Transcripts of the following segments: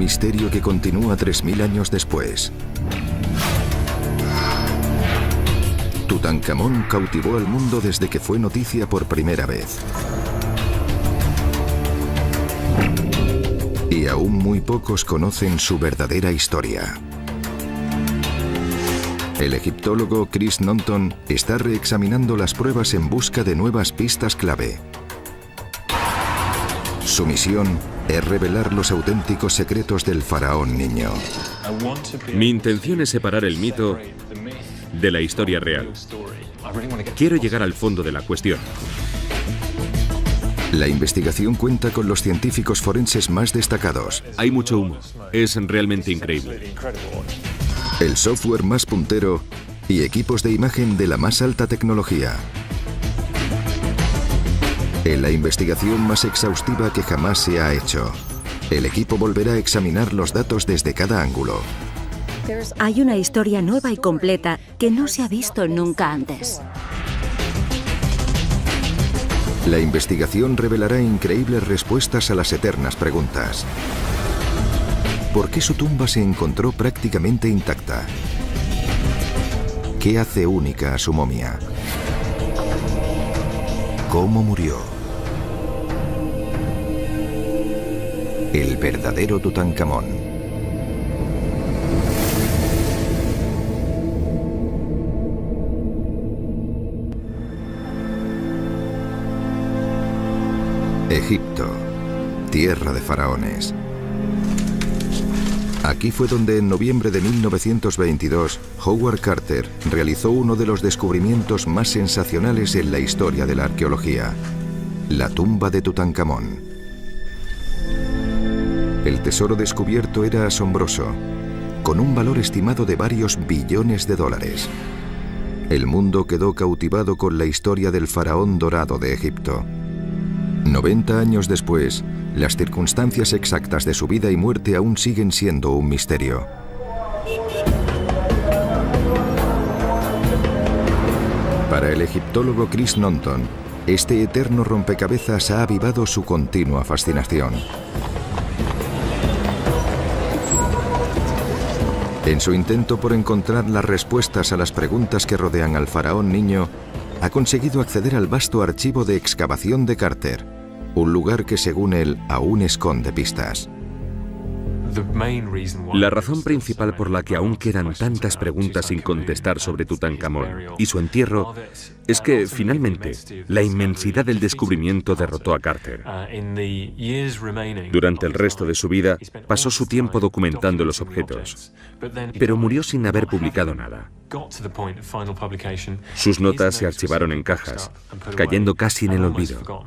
misterio que continúa 3000 años después. Tutankamón cautivó al mundo desde que fue noticia por primera vez. Y aún muy pocos conocen su verdadera historia. El egiptólogo Chris Nonton está reexaminando las pruebas en busca de nuevas pistas clave. Su misión es revelar los auténticos secretos del faraón niño. Mi intención es separar el mito de la historia real. Quiero llegar al fondo de la cuestión. La investigación cuenta con los científicos forenses más destacados. Hay mucho humo. Es realmente increíble. El software más puntero y equipos de imagen de la más alta tecnología. En la investigación más exhaustiva que jamás se ha hecho, el equipo volverá a examinar los datos desde cada ángulo. Hay una historia nueva y completa que no se ha visto nunca antes. La investigación revelará increíbles respuestas a las eternas preguntas. ¿Por qué su tumba se encontró prácticamente intacta? ¿Qué hace única a su momia? ¿Cómo murió? El verdadero Tutankamón. Egipto, tierra de faraones. Aquí fue donde en noviembre de 1922, Howard Carter realizó uno de los descubrimientos más sensacionales en la historia de la arqueología: la tumba de Tutankamón. El tesoro descubierto era asombroso, con un valor estimado de varios billones de dólares. El mundo quedó cautivado con la historia del faraón dorado de Egipto. 90 años después, las circunstancias exactas de su vida y muerte aún siguen siendo un misterio. Para el egiptólogo Chris Nonton, este eterno rompecabezas ha avivado su continua fascinación. En su intento por encontrar las respuestas a las preguntas que rodean al faraón niño, ha conseguido acceder al vasto archivo de excavación de Carter, un lugar que según él aún esconde pistas. La razón principal por la que aún quedan tantas preguntas sin contestar sobre Tutankamón y su entierro es que, finalmente, la inmensidad del descubrimiento derrotó a Carter. Durante el resto de su vida, pasó su tiempo documentando los objetos, pero murió sin haber publicado nada. Sus notas se archivaron en cajas, cayendo casi en el olvido.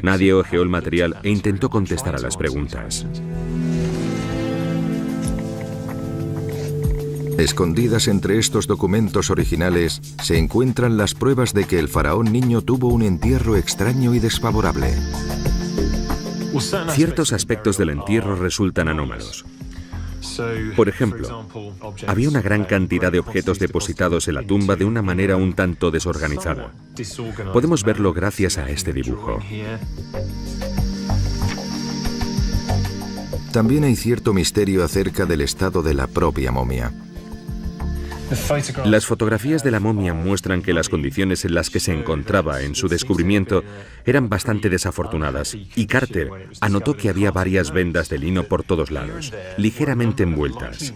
Nadie hojeó el material e intentó contestar a las preguntas. Escondidas entre estos documentos originales se encuentran las pruebas de que el faraón niño tuvo un entierro extraño y desfavorable. Ciertos aspectos del entierro resultan anómalos. Por ejemplo, había una gran cantidad de objetos depositados en la tumba de una manera un tanto desorganizada. Podemos verlo gracias a este dibujo. También hay cierto misterio acerca del estado de la propia momia. Las fotografías de la momia muestran que las condiciones en las que se encontraba en su descubrimiento eran bastante desafortunadas, y Carter anotó que había varias vendas de lino por todos lados, ligeramente envueltas.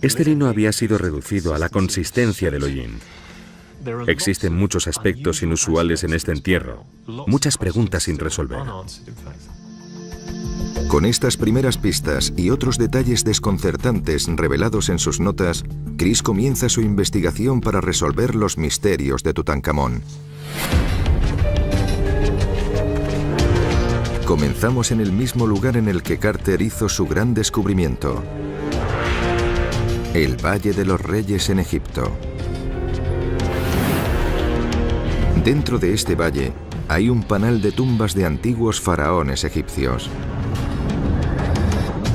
Este lino había sido reducido a la consistencia del hollín. Existen muchos aspectos inusuales en este entierro, muchas preguntas sin resolver. Con estas primeras pistas y otros detalles desconcertantes revelados en sus notas, Chris comienza su investigación para resolver los misterios de Tutankamón. Comenzamos en el mismo lugar en el que Carter hizo su gran descubrimiento: el Valle de los Reyes en Egipto. Dentro de este valle hay un panal de tumbas de antiguos faraones egipcios.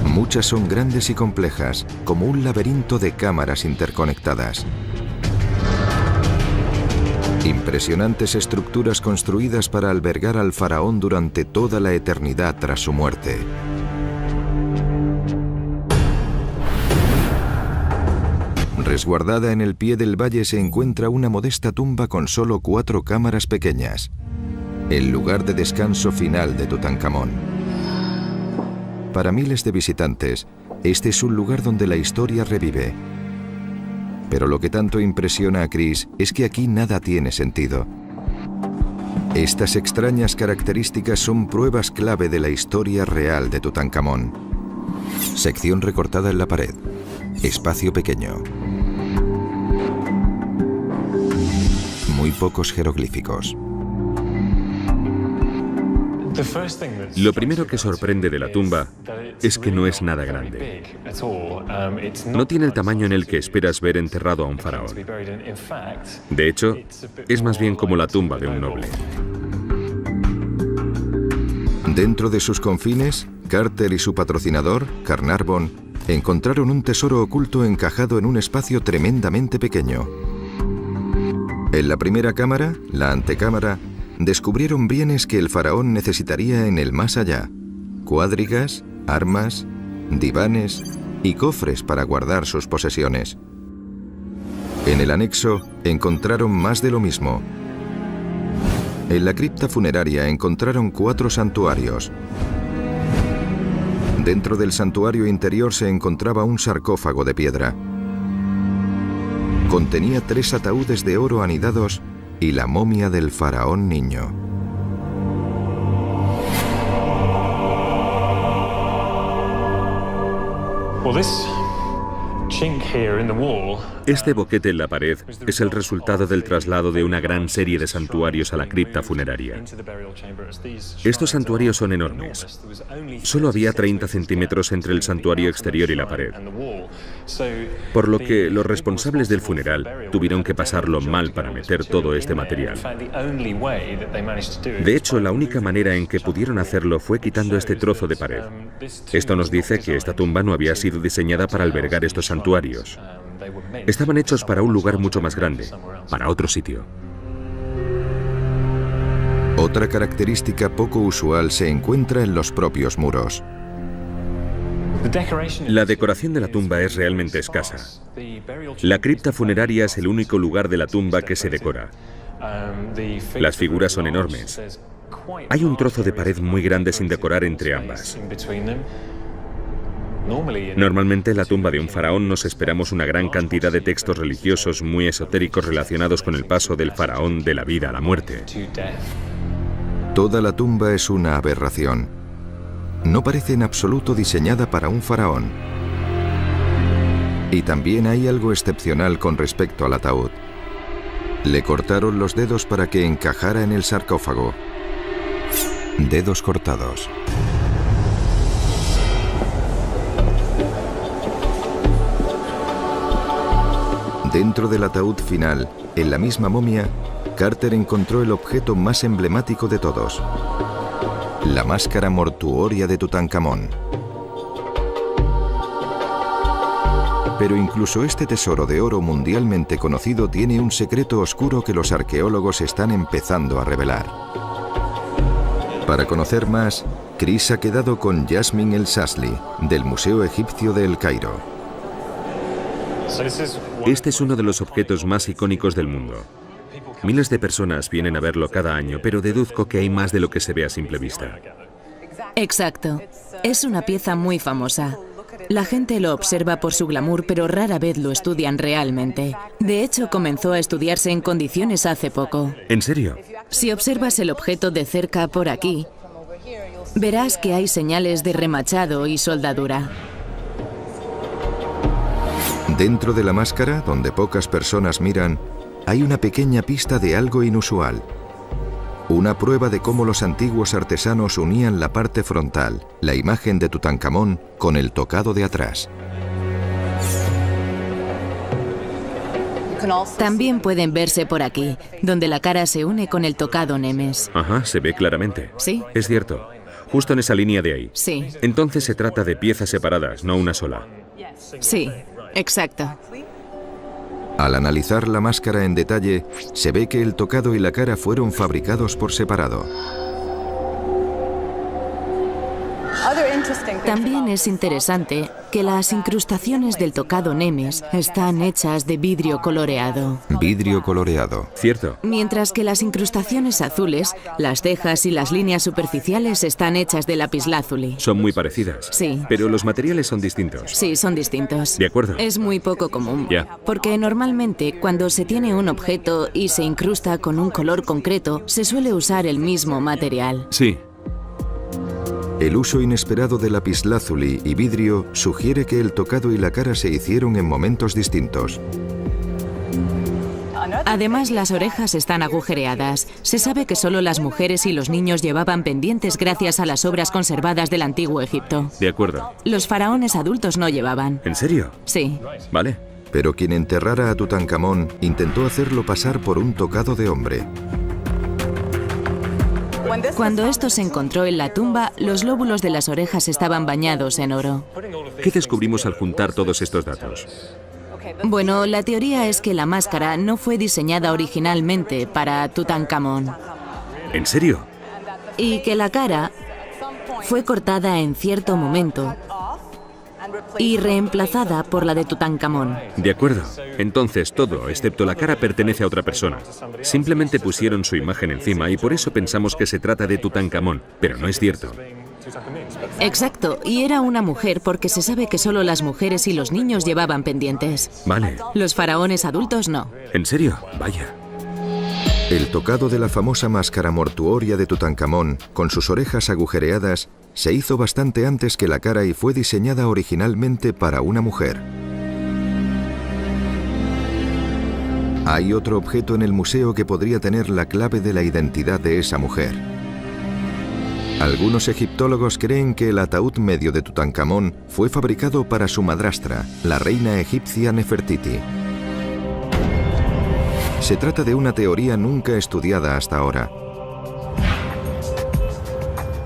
Muchas son grandes y complejas, como un laberinto de cámaras interconectadas. Impresionantes estructuras construidas para albergar al faraón durante toda la eternidad tras su muerte. Resguardada en el pie del valle se encuentra una modesta tumba con solo 4 cámaras pequeñas, el lugar de descanso final de Tutankamón. Para miles de visitantes, este es un lugar donde la historia revive. Pero lo que tanto impresiona a Chris es que aquí nada tiene sentido. Estas extrañas características son pruebas clave de la historia real de Tutankamón. Sección recortada en la pared. Espacio pequeño. Muy pocos jeroglíficos. Lo primero que sorprende de la tumba es que no es nada grande. No tiene el tamaño en el que esperas ver enterrado a un faraón. De hecho, es más bien como la tumba de un noble. Dentro de sus confines, Carter y su patrocinador, Carnarvon, encontraron un tesoro oculto encajado en un espacio tremendamente pequeño. En la primera cámara, la antecámara, descubrieron bienes que el faraón necesitaría en el más allá: cuadrigas, armas, divanes y cofres para guardar sus posesiones. En el anexo encontraron más de lo mismo. En la cripta funeraria encontraron 4 santuarios. Dentro del santuario interior se encontraba un sarcófago de piedra. Contenía 3 ataúdes de oro anidados y la momia del faraón niño. Este boquete en la pared es el resultado del traslado de una gran serie de santuarios a la cripta funeraria. Estos santuarios son enormes. Solo había 30 centímetros entre el santuario exterior y la pared, por lo que los responsables del funeral tuvieron que pasarlo mal para meter todo este material. De hecho, la única manera en que pudieron hacerlo fue quitando este trozo de pared. Esto nos dice que esta tumba no había sido diseñada para albergar estos santuarios. Estaban hechos para un lugar mucho más grande, para otro sitio. Otra característica poco usual se encuentra en los propios muros. La decoración de la tumba es realmente escasa. La cripta funeraria es el único lugar de la tumba que se decora. Las figuras son enormes. Hay un trozo de pared muy grande sin decorar entre ambas. Normalmente en la tumba de un faraón nos esperamos una gran cantidad de textos religiosos muy esotéricos relacionados con el paso del faraón de la vida a la muerte. Toda la tumba es una aberración. No parece en absoluto diseñada para un faraón. Y también hay algo excepcional con respecto al ataúd. Le cortaron los dedos para que encajara en el sarcófago. Dedos cortados. Dentro del ataúd final, en la misma momia, Carter encontró el objeto más emblemático de todos: la máscara mortuoria de Tutankamón. Pero incluso este tesoro de oro mundialmente conocido tiene un secreto oscuro que los arqueólogos están empezando a revelar. Para conocer más, Chris ha quedado con Yasmin El-Sasli, del Museo Egipcio de El Cairo. Este es uno de los objetos más icónicos del mundo. Miles de personas vienen a verlo cada año, pero deduzco que hay más de lo que se ve a simple vista. Exacto. Es una pieza muy famosa. La gente lo observa por su glamour, pero rara vez lo estudian realmente. De hecho, comenzó a estudiarse en condiciones hace poco. ¿En serio? Si observas el objeto de cerca por aquí, verás que hay señales de remachado y soldadura. Dentro de la máscara, donde pocas personas miran, hay una pequeña pista de algo inusual. Una prueba de cómo los antiguos artesanos unían la parte frontal, la imagen de Tutankamón, con el tocado de atrás. También pueden verse por aquí, donde la cara se une con el tocado Nemes. Ajá, se ve claramente. ¿Sí? Es cierto. Justo en esa línea de ahí. Sí. Entonces se trata de piezas separadas, no una sola. Sí, exacto. Al analizar la máscara en detalle, se ve que el tocado y la cara fueron fabricados por separado. También es interesante que que las incrustaciones del tocado Nemes están hechas de vidrio coloreado. Vidrio coloreado. Cierto. Mientras que las incrustaciones azules, las cejas y las líneas superficiales están hechas de lapislázuli. Son muy parecidas. Sí. Pero los materiales son distintos. Sí, son distintos. De acuerdo. Es muy poco común. Ya. Porque normalmente cuando se tiene un objeto y se incrusta con un color concreto, se suele usar el mismo material. Sí. El uso inesperado de lapislázuli y vidrio sugiere que el tocado y la cara se hicieron en momentos distintos. Además, las orejas están agujereadas. Se sabe que solo las mujeres y los niños llevaban pendientes gracias a las obras conservadas del antiguo Egipto. De acuerdo. Los faraones adultos no llevaban. ¿En serio? Sí. Vale. Pero quien enterrara a Tutankamón intentó hacerlo pasar por un tocado de hombre. Cuando esto se encontró en la tumba, los lóbulos de las orejas estaban bañados en oro. ¿Qué descubrimos al juntar todos estos datos? Bueno, la teoría es que la máscara no fue diseñada originalmente para Tutankamón ¿En serio? y que la cara fue cortada en cierto momento y reemplazada por la de Tutankamón. De acuerdo. Entonces todo, excepto la cara, pertenece a otra persona. Simplemente pusieron su imagen encima y por eso pensamos que se trata de Tutankamón, pero no es cierto. Exacto, y era una mujer porque se sabe que solo las mujeres y los niños llevaban pendientes. Vale. Los faraones adultos no. ¿En serio? Vaya. El tocado de la famosa máscara mortuoria de Tutankamón, con sus orejas agujereadas, se hizo bastante antes que la cara y fue diseñada originalmente para una mujer. Hay otro objeto en el museo que podría tener la clave de la identidad de esa mujer. Algunos egiptólogos creen que el ataúd medio de Tutankamón fue fabricado para su madrastra, la reina egipcia Nefertiti. Se trata de una teoría nunca estudiada hasta ahora.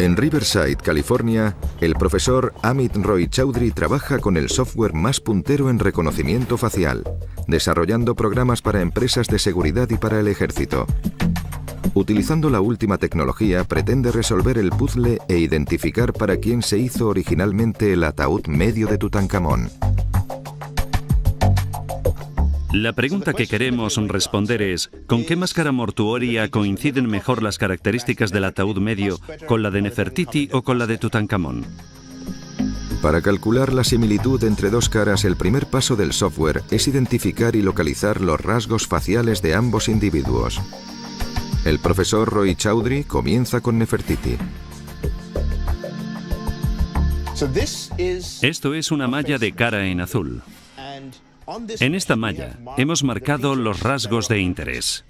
En Riverside, California, el profesor Amit Roy Chaudhry trabaja con el software más puntero en reconocimiento facial, desarrollando programas para empresas de seguridad y para el ejército. Utilizando la última tecnología, pretende resolver el puzzle e identificar para quién se hizo originalmente el ataúd medio de Tutankamón. La pregunta que queremos responder es, ¿con qué máscara mortuoria coinciden mejor las características del ataúd medio, con la de Nefertiti o con la de Tutankamón? Para calcular la similitud entre dos caras, el primer paso del software es identificar y localizar los rasgos faciales de ambos individuos. El profesor Roy Chaudhry comienza con Nefertiti. Esto es una malla de cara en azul. En esta malla hemos marcado los rasgos de interés,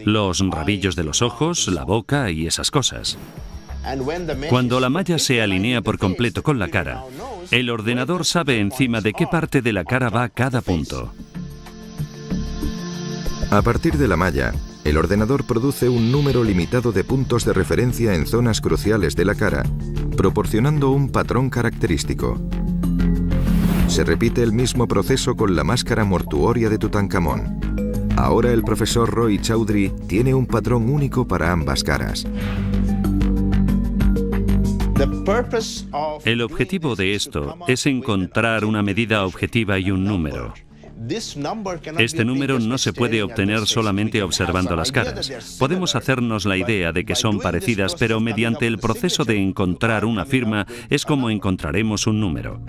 los rabillos de los ojos, la boca y esas cosas. Cuando la malla se alinea por completo con la cara, el ordenador sabe encima de qué parte de la cara va cada punto. A partir de la malla, el ordenador produce un número limitado de puntos de referencia en zonas cruciales de la cara, proporcionando un patrón característico. Se repite el mismo proceso con la máscara mortuoria de Tutankamón. Ahora el profesor Roy Chaudhry tiene un patrón único para ambas caras. El objetivo de esto es encontrar una medida objetiva y un número. Este número no se puede obtener solamente observando las caras. Podemos hacernos la idea de que son parecidas, pero mediante el proceso de encontrar una firma es como encontraremos un número.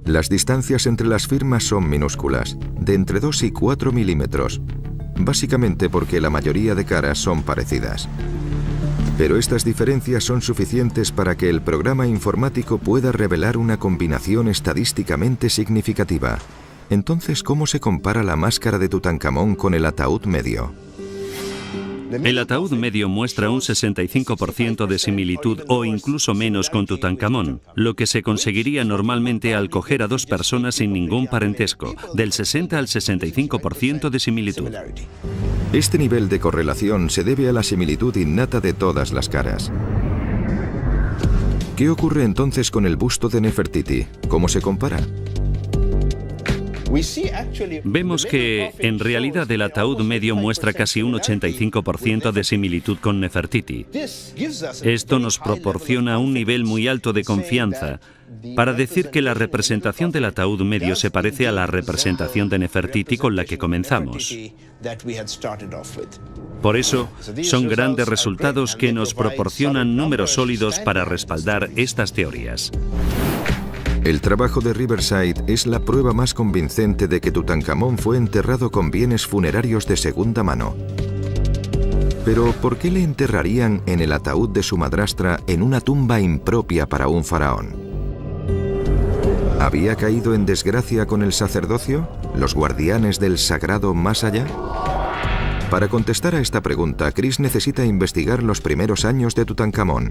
Las distancias entre las firmas son minúsculas, de entre 2 y 4 milímetros, básicamente porque la mayoría de caras son parecidas. Pero estas diferencias son suficientes para que el programa informático pueda revelar una combinación estadísticamente significativa. Entonces, ¿cómo se compara la máscara de Tutankamón con el ataúd medio? El ataúd medio muestra un 65% de similitud o incluso menos con Tutankamón, lo que se conseguiría normalmente al coger a dos personas sin ningún parentesco, del 60 al 65% de similitud. Este nivel de correlación se debe a la similitud innata de todas las caras. ¿Qué ocurre entonces con el busto de Nefertiti? ¿Cómo se compara? Vemos que, en realidad, el ataúd medio muestra casi un 85% de similitud con Nefertiti. Esto nos proporciona un nivel muy alto de confianza para decir que la representación del ataúd medio se parece a la representación de Nefertiti con la que comenzamos. Por eso, son grandes resultados que nos proporcionan números sólidos para respaldar estas teorías. El trabajo de Riverside es la prueba más convincente de que Tutankamón fue enterrado con bienes funerarios de segunda mano. Pero, ¿por qué le enterrarían en el ataúd de su madrastra en una tumba impropia para un faraón? ¿Había caído en desgracia con el sacerdocio? ¿Los guardianes del sagrado más allá? Para contestar a esta pregunta, Chris necesita investigar los primeros años de Tutankamón.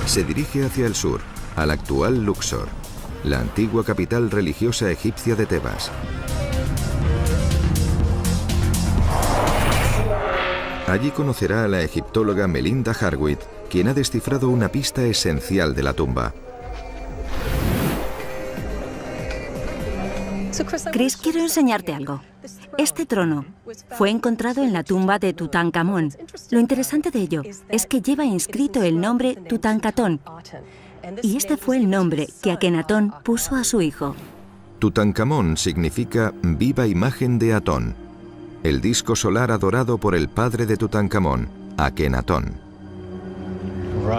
Se dirige hacia el sur, al actual Luxor, la antigua capital religiosa egipcia de Tebas. Allí conocerá a la egiptóloga Melinda Hartwig, quien ha descifrado una pista esencial de la tumba. Chris, quiero enseñarte algo. Este trono fue encontrado en la tumba de Tutankamón. Lo interesante de ello es que lleva inscrito el nombre Tutankatón, y este fue el nombre que Akenatón puso a su hijo. Tutankamón significa viva imagen de Atón, el disco solar adorado por el padre de Tutankamón, Akenatón.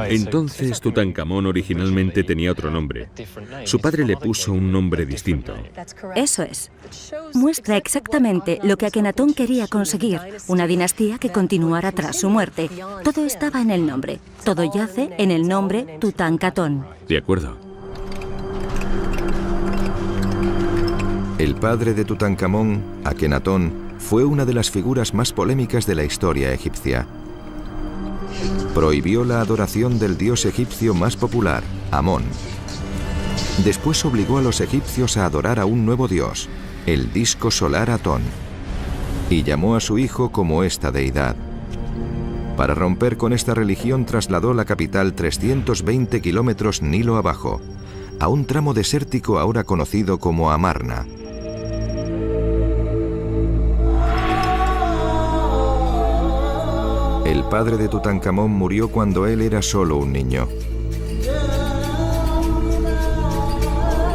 Entonces Tutankamón originalmente tenía otro nombre. Su padre le puso un nombre distinto. Eso es. Muestra exactamente lo que Akenatón quería conseguir, una dinastía que continuara tras su muerte. Todo estaba en el nombre. Todo yace en el nombre Tutankatón. De acuerdo. El padre de Tutankamón, Akenatón, fue una de las figuras más polémicas de la historia egipcia. Prohibió la adoración del dios egipcio más popular, Amón. Después obligó a los egipcios a adorar a un nuevo dios, el disco solar Atón, y llamó a su hijo como esta deidad. Para romper con esta religión trasladó la capital 320 kilómetros Nilo abajo, a un tramo desértico ahora conocido como Amarna. El padre de Tutankamón murió cuando él era solo un niño.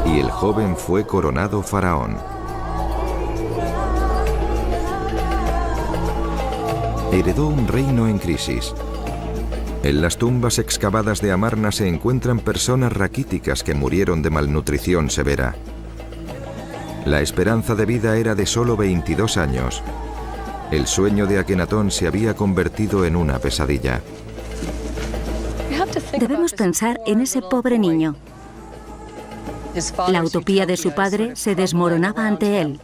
Y el joven fue coronado faraón. Heredó un reino en crisis. En las tumbas excavadas de Amarna se encuentran personas raquíticas que murieron de malnutrición severa. La esperanza de vida era de solo 22 años. El sueño de Akenatón se había convertido en una pesadilla. Debemos pensar en ese pobre niño. La utopía de su padre se desmoronaba ante él.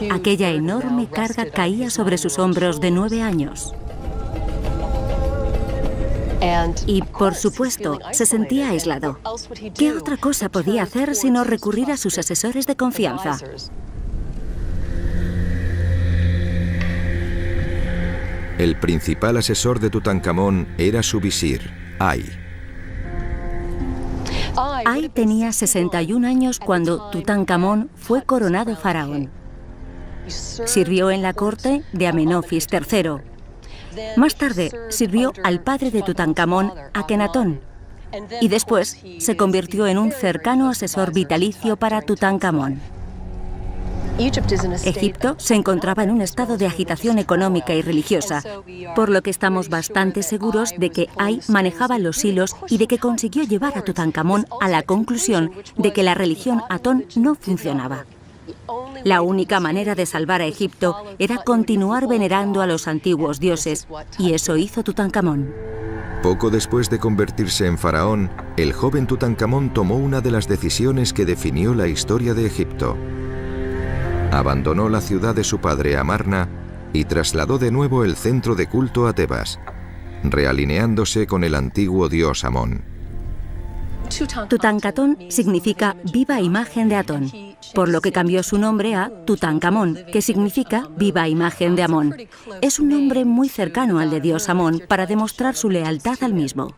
Aquella enorme carga caía sobre sus hombros de 9 años. Y, por supuesto, se sentía aislado. ¿Qué otra cosa podía hacer sino recurrir a sus asesores de confianza? El principal asesor de Tutankamón era su visir, Ay. Ay tenía 61 años cuando Tutankamón fue coronado faraón. Sirvió en la corte de Amenofis III. Más tarde sirvió al padre de Tutankamón, Akenatón, y después se convirtió en un cercano asesor vitalicio para Tutankamón. Egipto se encontraba en un estado de agitación económica y religiosa, por lo que estamos bastante seguros de que Ay manejaba los hilos y de que consiguió llevar a Tutankamón a la conclusión de que la religión Atón no funcionaba. La única manera de salvar a Egipto era continuar venerando a los antiguos dioses, y eso hizo Tutankamón. Poco después de convertirse en faraón, el joven Tutankamón tomó una de las decisiones que definió la historia de Egipto. Abandonó la ciudad de su padre, Amarna, y trasladó de nuevo el centro de culto a Tebas, realineándose con el antiguo dios Amón. Tutankatón significa viva imagen de Atón, por lo que cambió su nombre a Tutankamón, que significa viva imagen de Amón. Es un nombre muy cercano al de Dios Amón para demostrar su lealtad al mismo.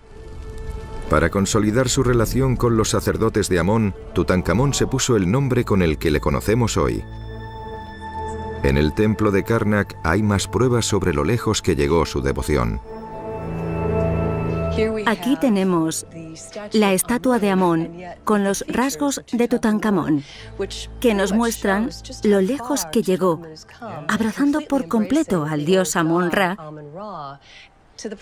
Para consolidar su relación con los sacerdotes de Amón, Tutankamón se puso el nombre con el que le conocemos hoy. En el templo de Karnak hay más pruebas sobre lo lejos que llegó su devoción. Aquí tenemos la estatua de Amón con los rasgos de Tutankamón, que nos muestran lo lejos que llegó, abrazando por completo al dios Amón-Ra,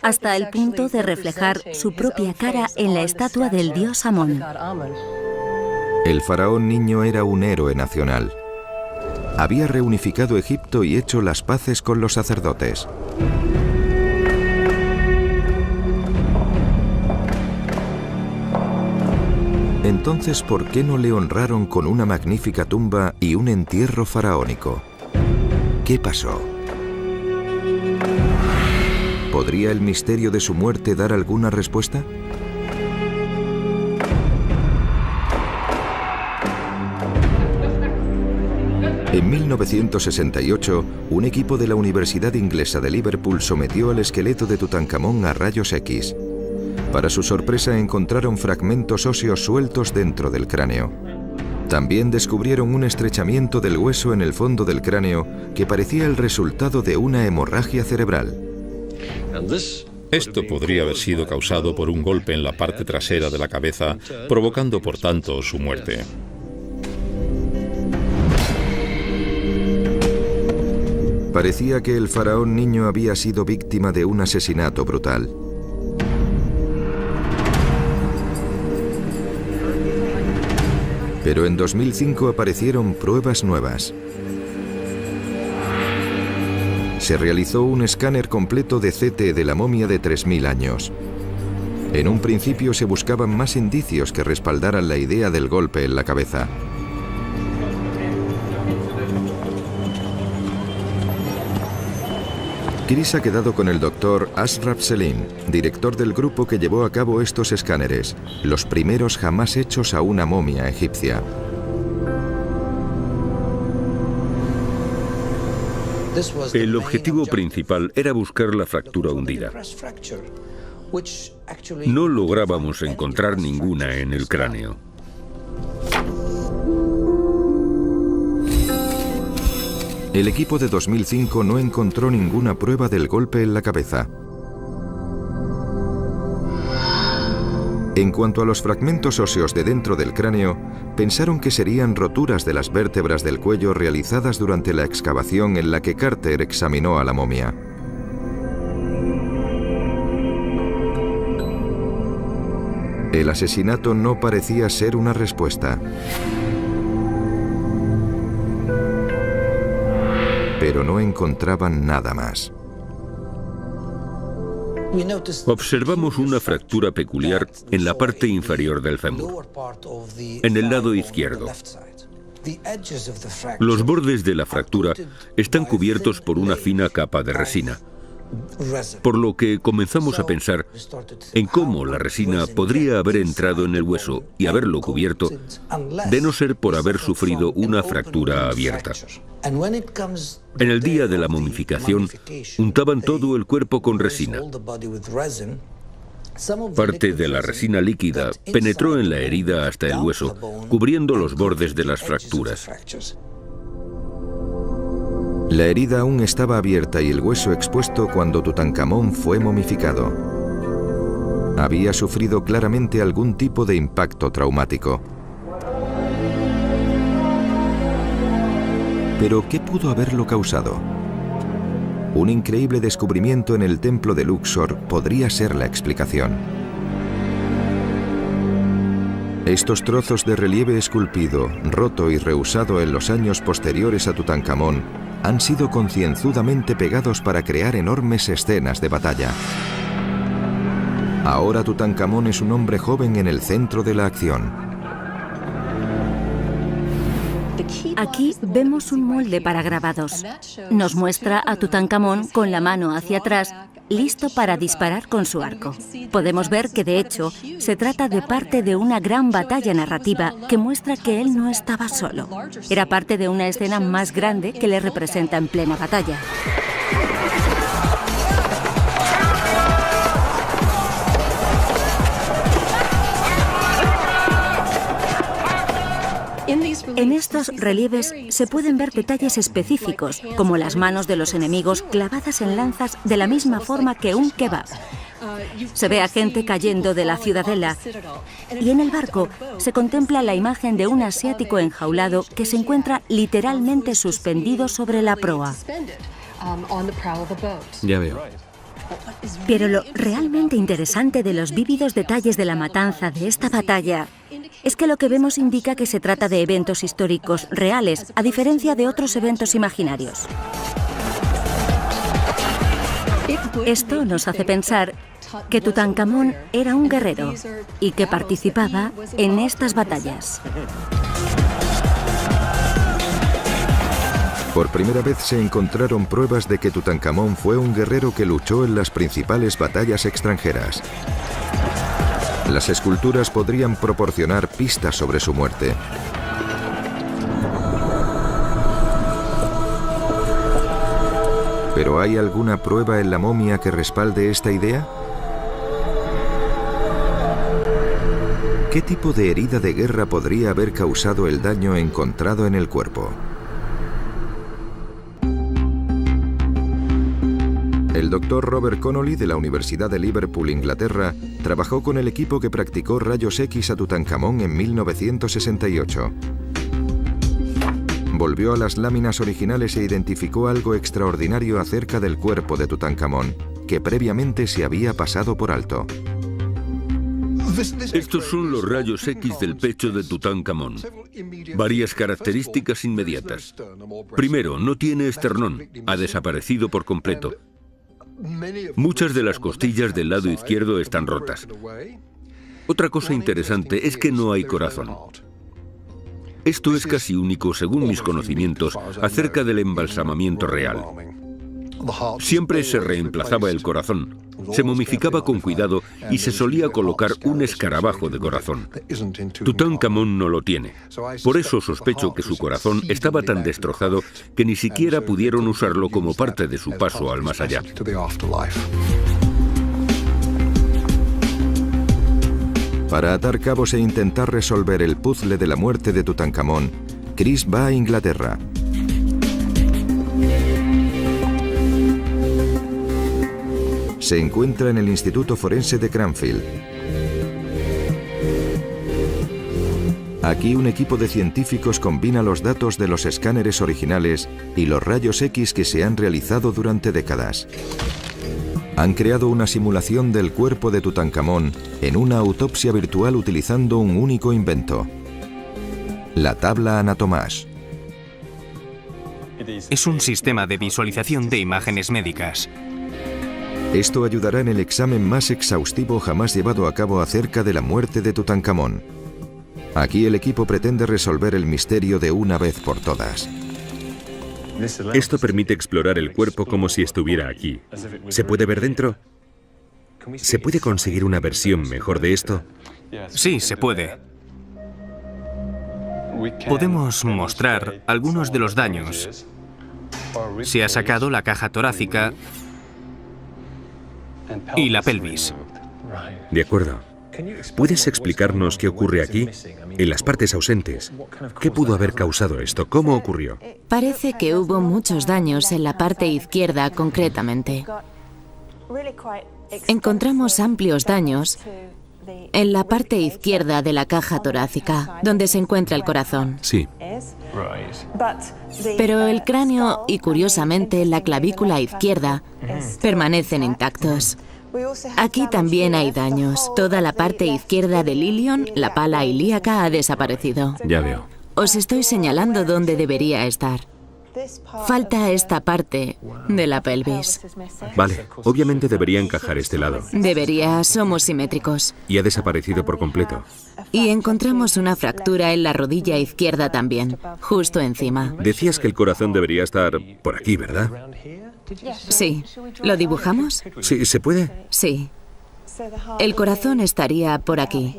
hasta el punto de reflejar su propia cara en la estatua del dios Amón. El faraón niño era un héroe nacional. Había reunificado Egipto y hecho las paces con los sacerdotes. Entonces, ¿por qué no le honraron con una magnífica tumba y un entierro faraónico? ¿Qué pasó? ¿Podría el misterio de su muerte dar alguna respuesta? En 1968, un equipo de la Universidad Inglesa de Liverpool sometió el esqueleto de Tutankamón a rayos X. Para su sorpresa, encontraron fragmentos óseos sueltos dentro del cráneo. También descubrieron un estrechamiento del hueso en el fondo del cráneo que parecía el resultado de una hemorragia cerebral. Esto podría haber sido causado por un golpe en la parte trasera de la cabeza, provocando por tanto su muerte. Parecía que el faraón niño había sido víctima de un asesinato brutal. Pero en 2005 aparecieron pruebas nuevas. Se realizó un escáner completo de CT de la momia de 3000 años. En un principio se buscaban más indicios que respaldaran la idea del golpe en la cabeza. Chris ha quedado con el doctor Ashraf Selim, director del grupo que llevó a cabo estos escáneres, los primeros jamás hechos a una momia egipcia. El objetivo principal era buscar la fractura hundida. No lográbamos encontrar ninguna en el cráneo. El equipo de 2005 no encontró ninguna prueba del golpe en la cabeza. En cuanto a los fragmentos óseos de dentro del cráneo, pensaron que serían roturas de las vértebras del cuello realizadas durante la excavación en la que Carter examinó a la momia. El asesinato no parecía ser una respuesta. Pero no encontraban nada más. Observamos una fractura peculiar en la parte inferior del fémur, en el lado izquierdo. Los bordes de la fractura están cubiertos por una fina capa de resina, por lo que comenzamos a pensar en cómo la resina podría haber entrado en el hueso y haberlo cubierto, de no ser por haber sufrido una fractura abierta. En el día de la momificación, untaban todo el cuerpo con resina. Parte de la resina líquida penetró en la herida hasta el hueso, cubriendo los bordes de las fracturas. La herida aún estaba abierta y el hueso expuesto cuando Tutankamón fue momificado. Había sufrido claramente algún tipo de impacto traumático. Pero, ¿qué pudo haberlo causado? Un increíble descubrimiento en el templo de Luxor podría ser la explicación. Estos trozos de relieve esculpido, roto y reusado en los años posteriores a Tutankamón, han sido concienzudamente pegados para crear enormes escenas de batalla. Ahora Tutankamón es un hombre joven en el centro de la acción. Aquí vemos un molde para grabados. Nos muestra a Tutankamón con la mano hacia atrás listo para disparar con su arco. Podemos ver que, de hecho, se trata de parte de una gran batalla narrativa que muestra que él no estaba solo. Era parte de una escena más grande que le representa en plena batalla. En estos relieves se pueden ver detalles específicos, como las manos de los enemigos clavadas en lanzas de la misma forma que un kebab. Se ve a gente cayendo de la ciudadela y en el barco se contempla la imagen de un asiático enjaulado que se encuentra literalmente suspendido sobre la proa. Ya veo. Pero lo realmente interesante de los vívidos detalles de la matanza de esta batalla es que lo que vemos indica que se trata de eventos históricos reales, a diferencia de otros eventos imaginarios. Esto nos hace pensar que Tutankamón era un guerrero y que participaba en estas batallas. Por primera vez se encontraron pruebas de que Tutankamón fue un guerrero que luchó en las principales batallas extranjeras. Las esculturas podrían proporcionar pistas sobre su muerte. ¿Pero hay alguna prueba en la momia que respalde esta idea? ¿Qué tipo de herida de guerra podría haber causado el daño encontrado en el cuerpo? El doctor Robert Connolly de la Universidad de Liverpool, Inglaterra, trabajó con el equipo que practicó rayos X a Tutankamón en 1968. Volvió a las láminas originales e identificó algo extraordinario acerca del cuerpo de Tutankamón, que previamente se había pasado por alto. Estos son los rayos X del pecho de Tutankamón. Varias características inmediatas. Primero, no tiene esternón, ha desaparecido por completo. Muchas de las costillas del lado izquierdo están rotas. Otra cosa interesante es que no hay corazón. Esto es casi único, según mis conocimientos, acerca del embalsamamiento real. Siempre se reemplazaba el corazón, se momificaba con cuidado y se solía colocar un escarabajo de corazón. Tutankamón no lo tiene. Por eso sospecho que su corazón estaba tan destrozado que ni siquiera pudieron usarlo como parte de su paso al más allá. Para atar cabos e intentar resolver el puzzle de la muerte de Tutankamón, Chris va a Inglaterra. Se encuentra en el Instituto Forense de Cranfield. Aquí un equipo de científicos combina los datos de los escáneres originales y los rayos X que se han realizado durante décadas. Han creado una simulación del cuerpo de Tutankamón en una autopsia virtual utilizando un único invento: la tabla Anatomage. Es un sistema de visualización de imágenes médicas. Esto ayudará en el examen más exhaustivo jamás llevado a cabo acerca de la muerte de Tutankamón. Aquí el equipo pretende resolver el misterio de una vez por todas. Esto permite explorar el cuerpo como si estuviera aquí. ¿Se puede ver dentro? ¿Se puede conseguir una versión mejor de esto? Sí, se puede. Podemos mostrar algunos de los daños. Se ha sacado la caja torácica y la pelvis. De acuerdo. ¿Puedes explicarnos qué ocurre aquí, en las partes ausentes? ¿Qué pudo haber causado esto? ¿Cómo ocurrió? Parece que hubo muchos daños en la parte izquierda concretamente. Encontramos amplios daños en la parte izquierda de la caja torácica, donde se encuentra el corazón. Sí. Pero el cráneo y, curiosamente, la clavícula izquierda permanecen intactos. Aquí también hay daños. Toda la parte izquierda del ilion, la pala ilíaca, ha desaparecido. Ya veo. Os estoy señalando dónde debería estar. Falta esta parte de la pelvis. Vale, obviamente debería encajar este lado. Debería, somos simétricos. Y ha desaparecido por completo. Y encontramos una fractura en la rodilla izquierda también, justo encima. Decías que el corazón debería estar por aquí, ¿verdad? Sí. ¿Lo dibujamos? Sí, ¿se puede? Sí. El corazón estaría por aquí.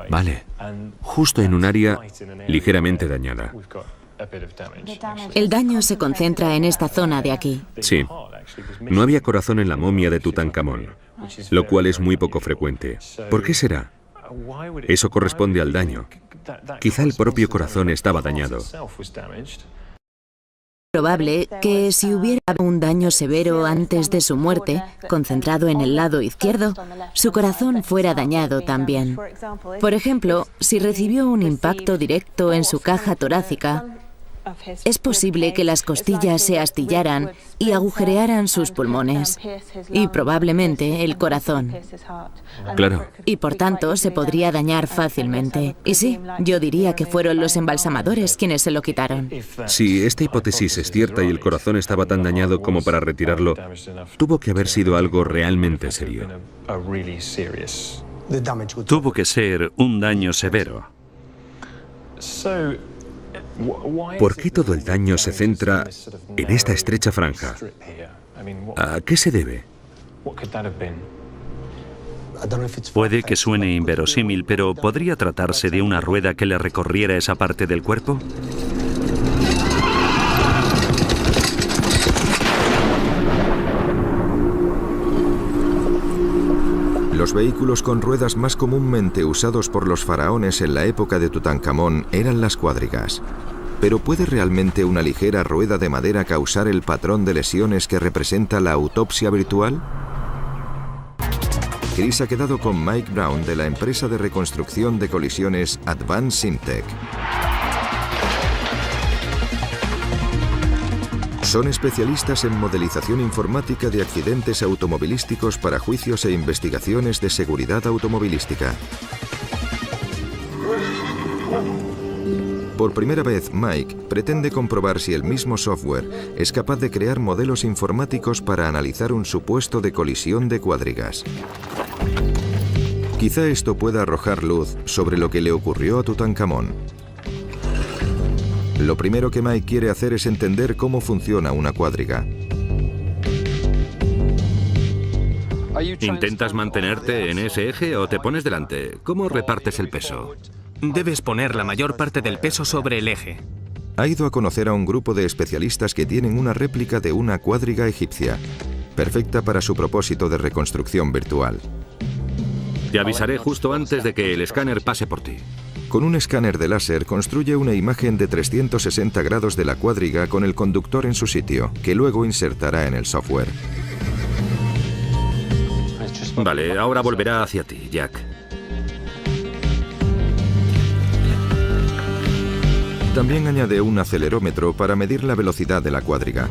Vale. Justo en un área ligeramente dañada. El daño se concentra en esta zona de aquí. Sí. No había corazón en la momia de Tutankamón, lo cual es muy poco frecuente. ¿Por qué será? Eso corresponde al daño. Quizá el propio corazón estaba dañado. Probable que si hubiera un daño severo antes de su muerte, concentrado en el lado izquierdo, su corazón fuera dañado también. Por ejemplo, si recibió un impacto directo en su caja torácica, es posible que las costillas se astillaran y agujerearan sus pulmones, y probablemente el corazón. Claro. Y por tanto se podría dañar fácilmente. Y sí, yo diría que fueron los embalsamadores quienes se lo quitaron. Si esta hipótesis es cierta y el corazón estaba tan dañado como para retirarlo, tuvo que haber sido algo realmente serio. Tuvo que ser un daño severo. ¿Por qué todo el daño se centra en esta estrecha franja? ¿A qué se debe? Puede que suene inverosímil, pero ¿podría tratarse de una rueda que le recorriera esa parte del cuerpo? Los vehículos con ruedas más comúnmente usados por los faraones en la época de Tutankamón eran las cuadrigas. ¿Pero puede realmente una ligera rueda de madera causar el patrón de lesiones que representa la autopsia virtual? Chris ha quedado con Mike Brown de la empresa de reconstrucción de colisiones Advanced Simtech. Son especialistas en modelización informática de accidentes automovilísticos para juicios e investigaciones de seguridad automovilística. Por primera vez, Mike pretende comprobar si el mismo software es capaz de crear modelos informáticos para analizar un supuesto de colisión de cuadrigas. Quizá esto pueda arrojar luz sobre lo que le ocurrió a Tutankamón. Lo primero que Mike quiere hacer es entender cómo funciona una cuadriga. ¿Intentas mantenerte en ese eje o te pones delante? ¿Cómo repartes el peso? Debes poner la mayor parte del peso sobre el eje. Ha ido a conocer a un grupo de especialistas que tienen una réplica de una cuadriga egipcia, perfecta para su propósito de reconstrucción virtual. Te avisaré justo antes de que el escáner pase por ti. Con un escáner de láser construye una imagen de 360 grados de la cuadriga con el conductor en su sitio, que luego insertará en el software. Vale, ahora volverá hacia ti, Jack. También añade un acelerómetro para medir la velocidad de la cuadriga.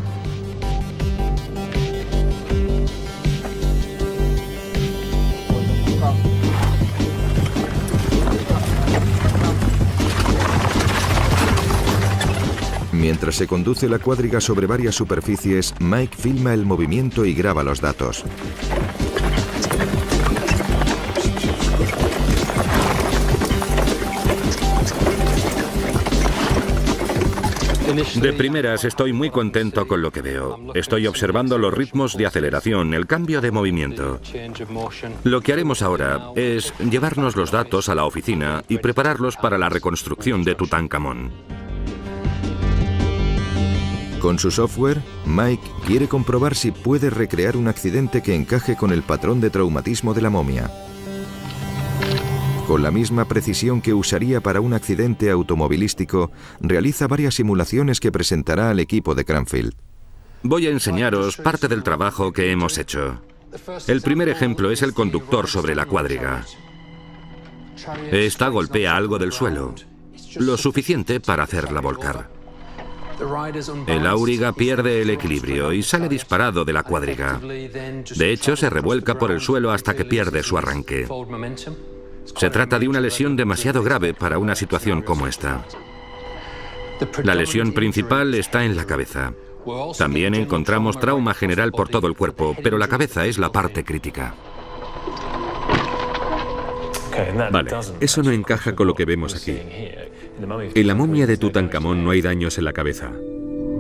Mientras se conduce la cuadriga sobre varias superficies, Mike filma el movimiento y graba los datos. De primeras estoy muy contento con lo que veo. Estoy observando los ritmos de aceleración, el cambio de movimiento. Lo que haremos ahora es llevarnos los datos a la oficina y prepararlos para la reconstrucción de Tutankamón. Con su software, Mike quiere comprobar si puede recrear un accidente que encaje con el patrón de traumatismo de la momia. Con la misma precisión que usaría para un accidente automovilístico, realiza varias simulaciones que presentará al equipo de Cranfield. Voy a enseñaros parte del trabajo que hemos hecho. El primer ejemplo es el conductor sobre la cuadriga. Esta golpea algo del suelo, lo suficiente para hacerla volcar. El auriga pierde el equilibrio y sale disparado de la cuadriga. De hecho, se revuelca por el suelo hasta que pierde su arranque. Se trata de una lesión demasiado grave para una situación como esta. La lesión principal está en la cabeza. También encontramos trauma general por todo el cuerpo, pero la cabeza es la parte crítica. Vale, eso no encaja con lo que vemos aquí. En la momia de Tutankamón no hay daños en la cabeza.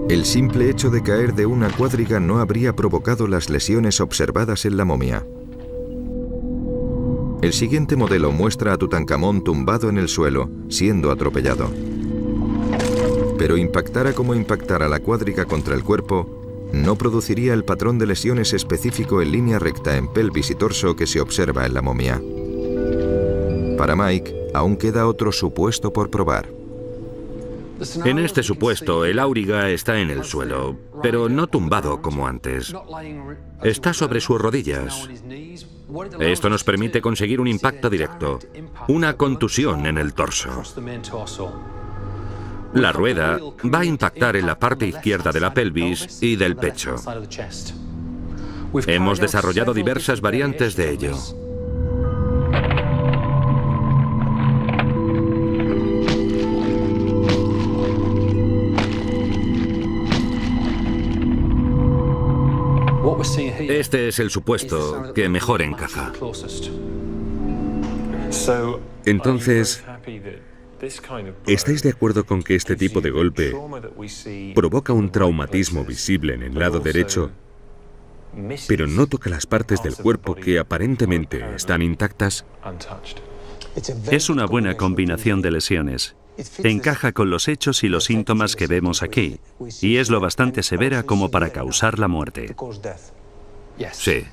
El simple hecho de caer de una cuadriga no habría provocado las lesiones observadas en la momia. El siguiente modelo muestra a Tutankamón tumbado en el suelo, siendo atropellado. Pero impactara como impactara la cuadriga contra el cuerpo, no produciría el patrón de lesiones específico en línea recta en pelvis y torso que se observa en la momia. Para Mike, aún queda otro supuesto por probar. En este supuesto, el auriga está en el suelo, pero no tumbado como antes. Está sobre sus rodillas. Esto nos permite conseguir un impacto directo, una contusión en el torso. La rueda va a impactar en la parte izquierda de la pelvis y del pecho. Hemos desarrollado diversas variantes de ello. Este es el supuesto que mejor encaja. Entonces, ¿estáis de acuerdo con que este tipo de golpe provoca un traumatismo visible en el lado derecho, pero no toca las partes del cuerpo que aparentemente están intactas? Es una buena combinación de lesiones. Encaja con los hechos y los síntomas que vemos aquí, y es lo bastante severa como para causar la muerte. Sí.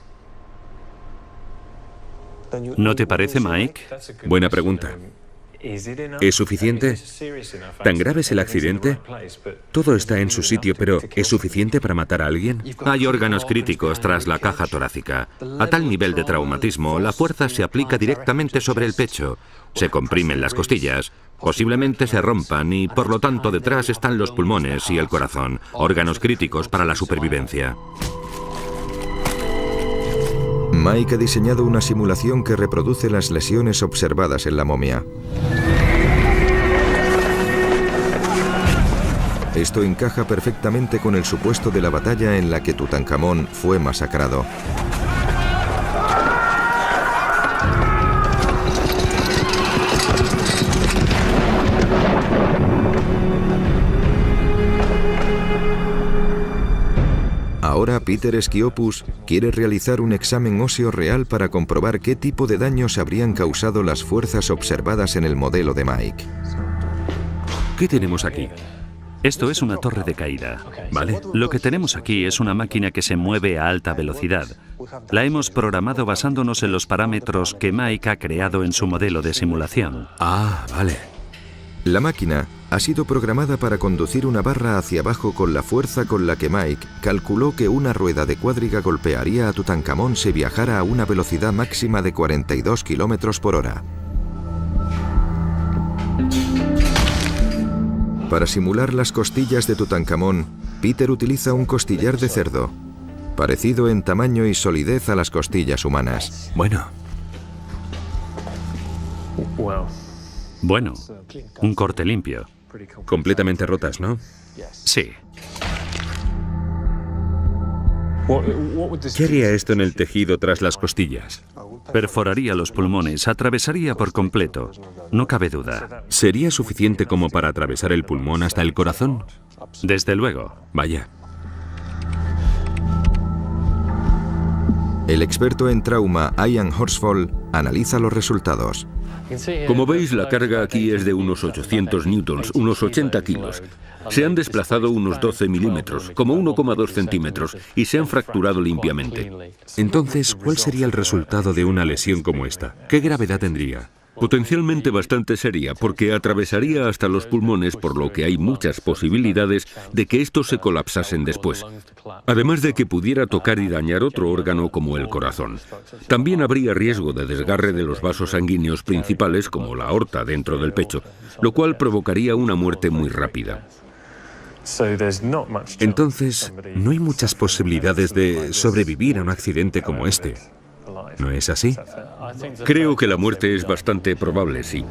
¿No te parece, Mike? Buena pregunta. ¿Es suficiente? ¿Tan grave es el accidente? Todo está en su sitio, pero ¿es suficiente para matar a alguien? Hay órganos críticos tras la caja torácica. A tal nivel de traumatismo, la fuerza se aplica directamente sobre el pecho. Se comprimen las costillas, posiblemente se rompan y, por lo tanto, detrás están los pulmones y el corazón, órganos críticos para la supervivencia. Mike ha diseñado una simulación que reproduce las lesiones observadas en la momia. Esto encaja perfectamente con el supuesto de la batalla en la que Tutankamón fue masacrado. Ahora Peter Schiopus quiere realizar un examen óseo real para comprobar qué tipo de daños habrían causado las fuerzas observadas en el modelo de Mike. ¿Qué tenemos aquí? Esto es una torre de caída, ¿vale? Lo que tenemos aquí es una máquina que se mueve a alta velocidad. La hemos programado basándonos en los parámetros que Mike ha creado en su modelo de simulación. Ah, vale. La máquina ha sido programada para conducir una barra hacia abajo con la fuerza con la que Mike calculó que una rueda de cuadriga golpearía a Tutankamón si viajara a una velocidad máxima de 42 km por hora. Para simular las costillas de Tutankamón, Peter utiliza un costillar de cerdo, parecido en tamaño y solidez a las costillas humanas. Bueno, un corte limpio. Completamente rotas, ¿no? Sí. ¿Qué haría esto en el tejido tras las costillas? Perforaría los pulmones, atravesaría por completo. No cabe duda. ¿Sería suficiente como para atravesar el pulmón hasta el corazón? Desde luego. Vaya. El experto en trauma Ian Horsfall analiza los resultados. Como veis, la carga aquí es de unos 800 newtons, unos 80 kilos. Se han desplazado unos 12 milímetros, como 1,2 centímetros, y se han fracturado limpiamente. Entonces, ¿cuál sería el resultado de una lesión como esta? ¿Qué gravedad tendría? Potencialmente bastante seria, porque atravesaría hasta los pulmones, por lo que hay muchas posibilidades de que estos se colapsasen después. Además de que pudiera tocar y dañar otro órgano como el corazón. También habría riesgo de desgarre de los vasos sanguíneos principales, como la aorta dentro del pecho, lo cual provocaría una muerte muy rápida. Entonces, no hay muchas posibilidades de sobrevivir a un accidente como este. ¿No es así? Creo que la muerte es bastante probable, sí.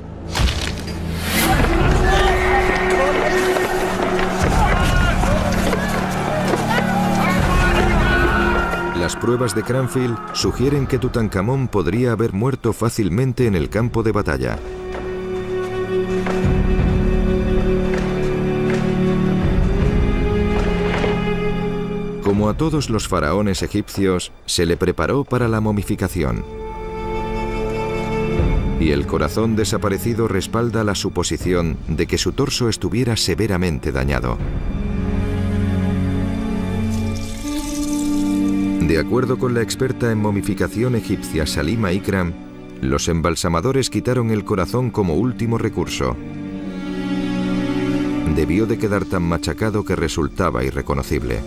Las pruebas de Cranfield sugieren que Tutankamón podría haber muerto fácilmente en el campo de batalla. Como a todos los faraones egipcios, se le preparó para la momificación. Y el corazón desaparecido respalda la suposición de que su torso estuviera severamente dañado. De acuerdo con la experta en momificación egipcia Salima Ikram, los embalsamadores quitaron el corazón como último recurso. Debió de quedar tan machacado que resultaba irreconocible.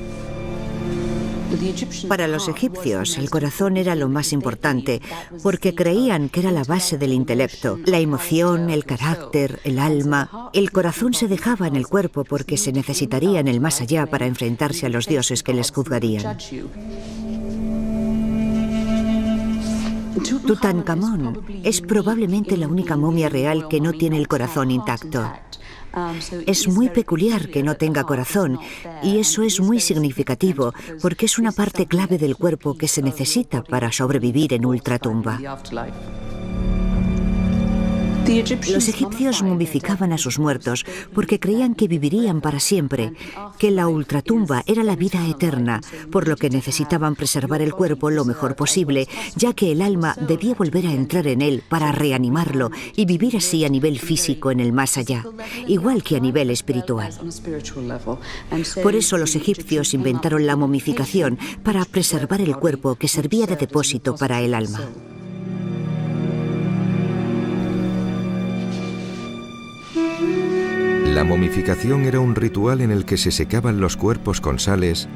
Para los egipcios, el corazón era lo más importante, porque creían que era la base del intelecto, la emoción, el carácter, el alma. El corazón se dejaba en el cuerpo porque se necesitaría en el más allá para enfrentarse a los dioses que les juzgarían. Tutankamón es probablemente la única momia real que no tiene el corazón intacto. Es muy peculiar que no tenga corazón, y eso es muy significativo porque es una parte clave del cuerpo que se necesita para sobrevivir en ultratumba. Los egipcios momificaban a sus muertos porque creían que vivirían para siempre, que la ultratumba era la vida eterna, por lo que necesitaban preservar el cuerpo lo mejor posible, ya que el alma debía volver a entrar en él para reanimarlo y vivir así a nivel físico en el más allá, igual que a nivel espiritual. Por eso los egipcios inventaron la momificación para preservar el cuerpo que servía de depósito para el alma. La momificación era un ritual en el que se secaban los cuerpos con sales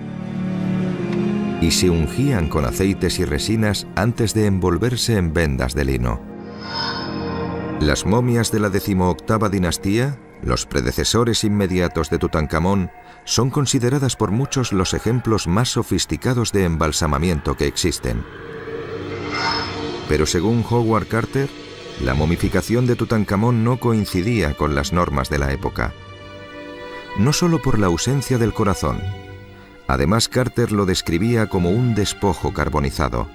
y se ungían con aceites y resinas antes de envolverse en vendas de lino. Las momias de la 18ª dinastía, los predecesores inmediatos de Tutankamón, son consideradas por muchos los ejemplos más sofisticados de embalsamamiento que existen. Pero según Howard Carter, la momificación de Tutankamón no coincidía con las normas de la época. No solo por la ausencia del corazón. Además, Carter lo describía como un despojo carbonizado.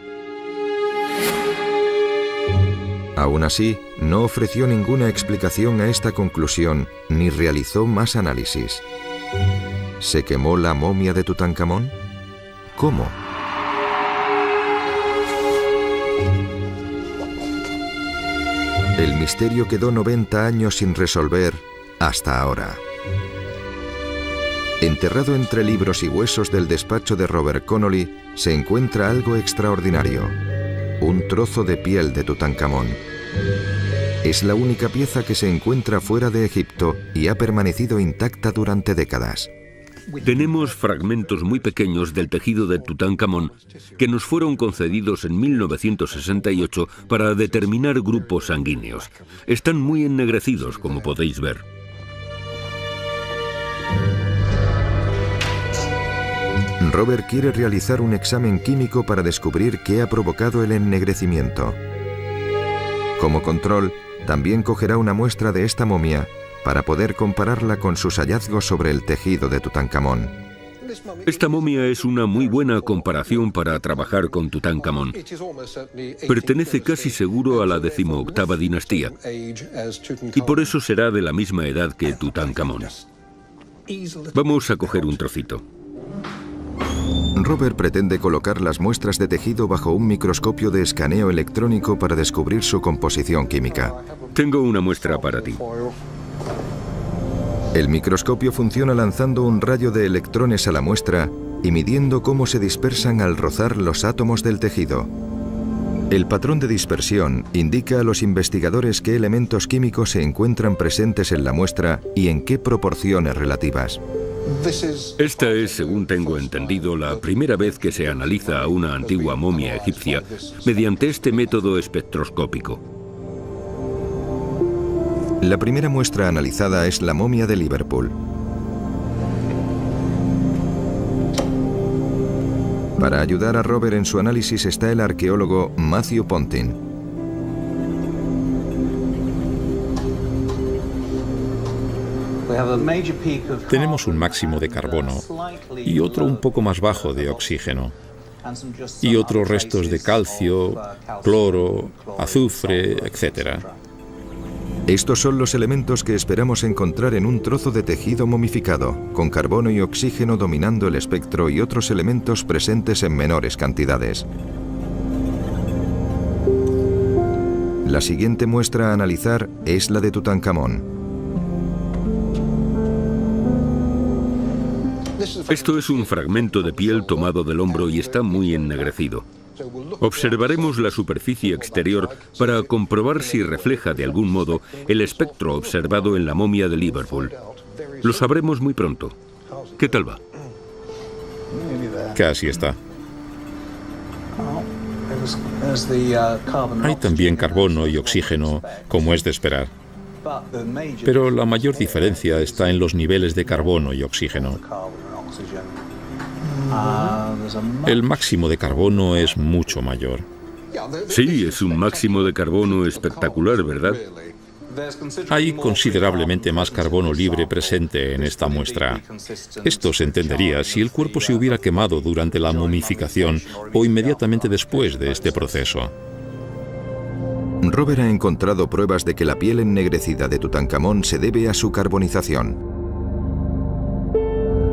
Aún así, no ofreció ninguna explicación a esta conclusión ni realizó más análisis. ¿Se quemó la momia de Tutankamón? ¿Cómo? El misterio quedó 90 años sin resolver hasta ahora. Enterrado entre libros y huesos del despacho de Robert Connolly se encuentra algo extraordinario: un trozo de piel de Tutankamón. Es la única pieza que se encuentra fuera de Egipto y ha permanecido intacta durante décadas. Tenemos fragmentos muy pequeños del tejido de Tutankamón que nos fueron concedidos en 1968 para determinar grupos sanguíneos. Están muy ennegrecidos, como podéis ver. Robert quiere realizar un examen químico para descubrir qué ha provocado el ennegrecimiento. Como control, también cogerá una muestra de esta momia para poder compararla con sus hallazgos sobre el tejido de Tutankamón. Esta momia es una muy buena comparación para trabajar con Tutankamón. Pertenece casi seguro a la 18ª dinastía y por eso será de la misma edad que Tutankamón. Vamos a coger un trocito. Robert pretende colocar las muestras de tejido bajo un microscopio de escaneo electrónico para descubrir su composición química. Tengo una muestra para ti. El microscopio funciona lanzando un rayo de electrones a la muestra y midiendo cómo se dispersan al rozar los átomos del tejido. El patrón de dispersión indica a los investigadores qué elementos químicos se encuentran presentes en la muestra y en qué proporciones relativas. Esta es, según tengo entendido, la primera vez que se analiza a una antigua momia egipcia mediante este método espectroscópico. La primera muestra analizada es la momia de Liverpool. Para ayudar a Robert en su análisis está el arqueólogo Matthew Pontin. Tenemos un máximo de carbono y otro un poco más bajo de oxígeno, y otros restos de calcio, cloro, azufre, etc. Estos son los elementos que esperamos encontrar en un trozo de tejido momificado, con carbono y oxígeno dominando el espectro y otros elementos presentes en menores cantidades. La siguiente muestra a analizar es la de Tutankamón. Esto es un fragmento de piel tomado del hombro y está muy ennegrecido. Observaremos la superficie exterior para comprobar si refleja de algún modo el espectro observado en la momia de Liverpool. Lo sabremos muy pronto. ¿Qué tal va? Casi está. Hay también carbono y oxígeno, como es de esperar. Pero la mayor diferencia está en los niveles de carbono y oxígeno. El máximo de carbono es mucho mayor. Sí, es un máximo de carbono espectacular, ¿verdad? Hay considerablemente más carbono libre presente en esta muestra. Esto se entendería si el cuerpo se hubiera quemado durante la momificación o inmediatamente después de este proceso. Robert ha encontrado pruebas de que la piel ennegrecida de Tutankamón se debe a su carbonización.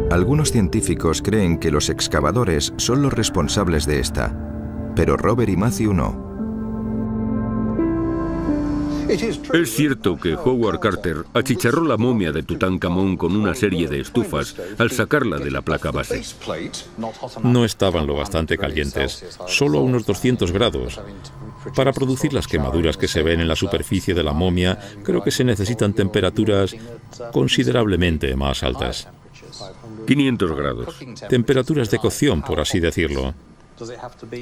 Algunos científicos creen que los excavadores son los responsables de esta, pero Robert y Matthew no. Es cierto que Howard Carter achicharró la momia de Tutankamón con una serie de estufas al sacarla de la placa base. No estaban lo bastante calientes, solo a unos 200 grados. Para producir las quemaduras que se ven en la superficie de la momia, creo que se necesitan temperaturas considerablemente más altas. 500 grados. Temperaturas de cocción, por así decirlo.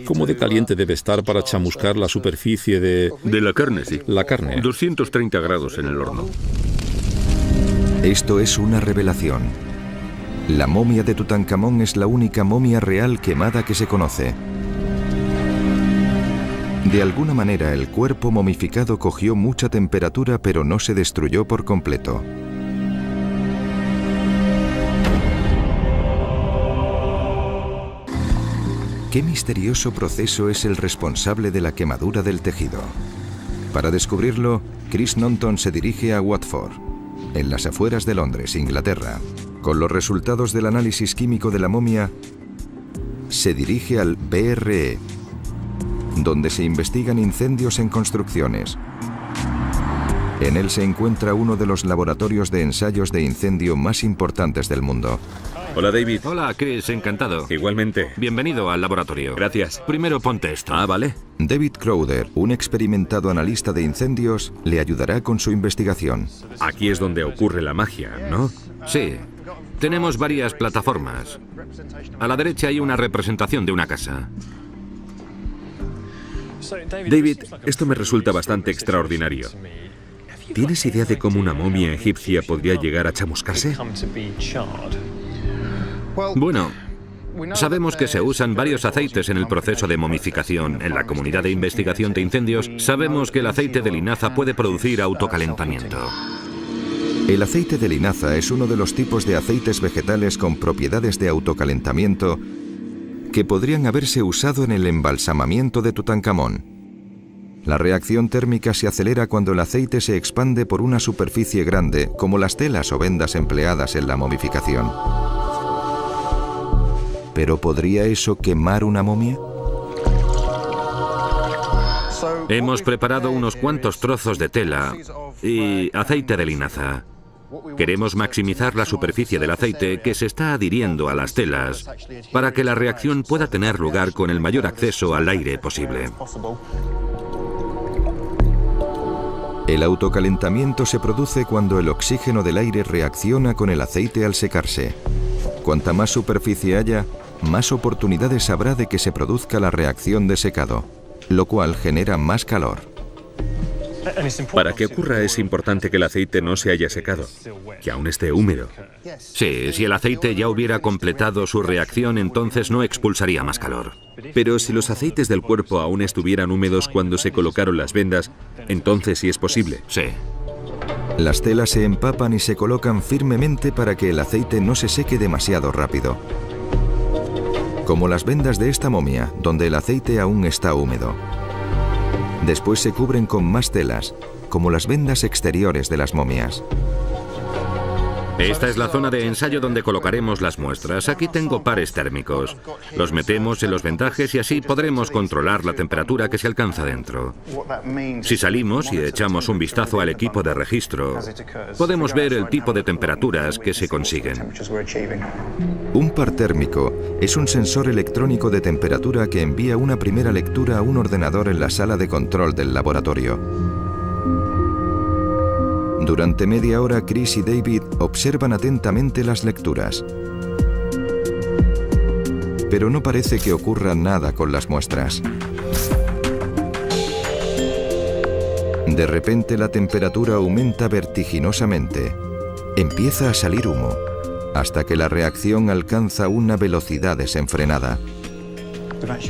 ¿Cómo de caliente debe estar para chamuscar la superficie de la carne, sí. La carne. 230 grados en el horno. Esto es una revelación. La momia de Tutankamón es la única momia real quemada que se conoce. De alguna manera, el cuerpo momificado cogió mucha temperatura, pero no se destruyó por completo. ¿Qué misterioso proceso es el responsable de la quemadura del tejido? Para descubrirlo, Chris Nonton se dirige a Watford, en las afueras de Londres, Inglaterra. Con los resultados del análisis químico de la momia, se dirige al BRE, donde se investigan incendios en construcciones. En él se encuentra uno de los laboratorios de ensayos de incendio más importantes del mundo. Hola, David. Hola, Chris, encantado. Igualmente. Bienvenido al laboratorio. Gracias. Primero ponte esto. Ah, vale. David Crowder, un experimentado analista de incendios, le ayudará con su investigación. Aquí es donde ocurre la magia, ¿no? Sí. Tenemos varias plataformas. A la derecha hay una representación de una casa. David, esto me resulta bastante extraordinario. ¿Tienes idea de cómo una momia egipcia podría llegar a chamuscarse? Bueno, sabemos que se usan varios aceites en el proceso de momificación. En la comunidad de investigación de incendios, sabemos que el aceite de linaza puede producir autocalentamiento. El aceite de linaza es uno de los tipos de aceites vegetales con propiedades de autocalentamiento que podrían haberse usado en el embalsamamiento de Tutankamón. La reacción térmica se acelera cuando el aceite se expande por una superficie grande, como las telas o vendas empleadas en la momificación. ¿Pero podría eso quemar una momia? Hemos preparado unos cuantos trozos de tela y aceite de linaza. Queremos maximizar la superficie del aceite que se está adhiriendo a las telas para que la reacción pueda tener lugar con el mayor acceso al aire posible. El autocalentamiento se produce cuando el oxígeno del aire reacciona con el aceite al secarse. Cuanta más superficie haya, más oportunidades habrá de que se produzca la reacción de secado, lo cual genera más calor. Para que ocurra es importante que el aceite no se haya secado, que aún esté húmedo. Sí, si el aceite ya hubiera completado su reacción, entonces no expulsaría más calor. Pero si los aceites del cuerpo aún estuvieran húmedos cuando se colocaron las vendas, entonces sí es posible. Sí. Las telas se empapan y se colocan firmemente para que el aceite no se seque demasiado rápido. Como las vendas de esta momia, donde el aceite aún está húmedo. Después se cubren con más telas, como las vendas exteriores de las momias. Esta es la zona de ensayo donde colocaremos las muestras. Aquí tengo pares térmicos. Los metemos en los vendajes y así podremos controlar la temperatura que se alcanza dentro. Si salimos y echamos un vistazo al equipo de registro, podemos ver el tipo de temperaturas que se consiguen. Un par térmico es un sensor electrónico de temperatura que envía una primera lectura a un ordenador en la sala de control del laboratorio. Durante media hora, Chris y David observan atentamente las lecturas. Pero no parece que ocurra nada con las muestras. De repente la temperatura aumenta vertiginosamente. Empieza a salir humo, hasta que la reacción alcanza una velocidad desenfrenada.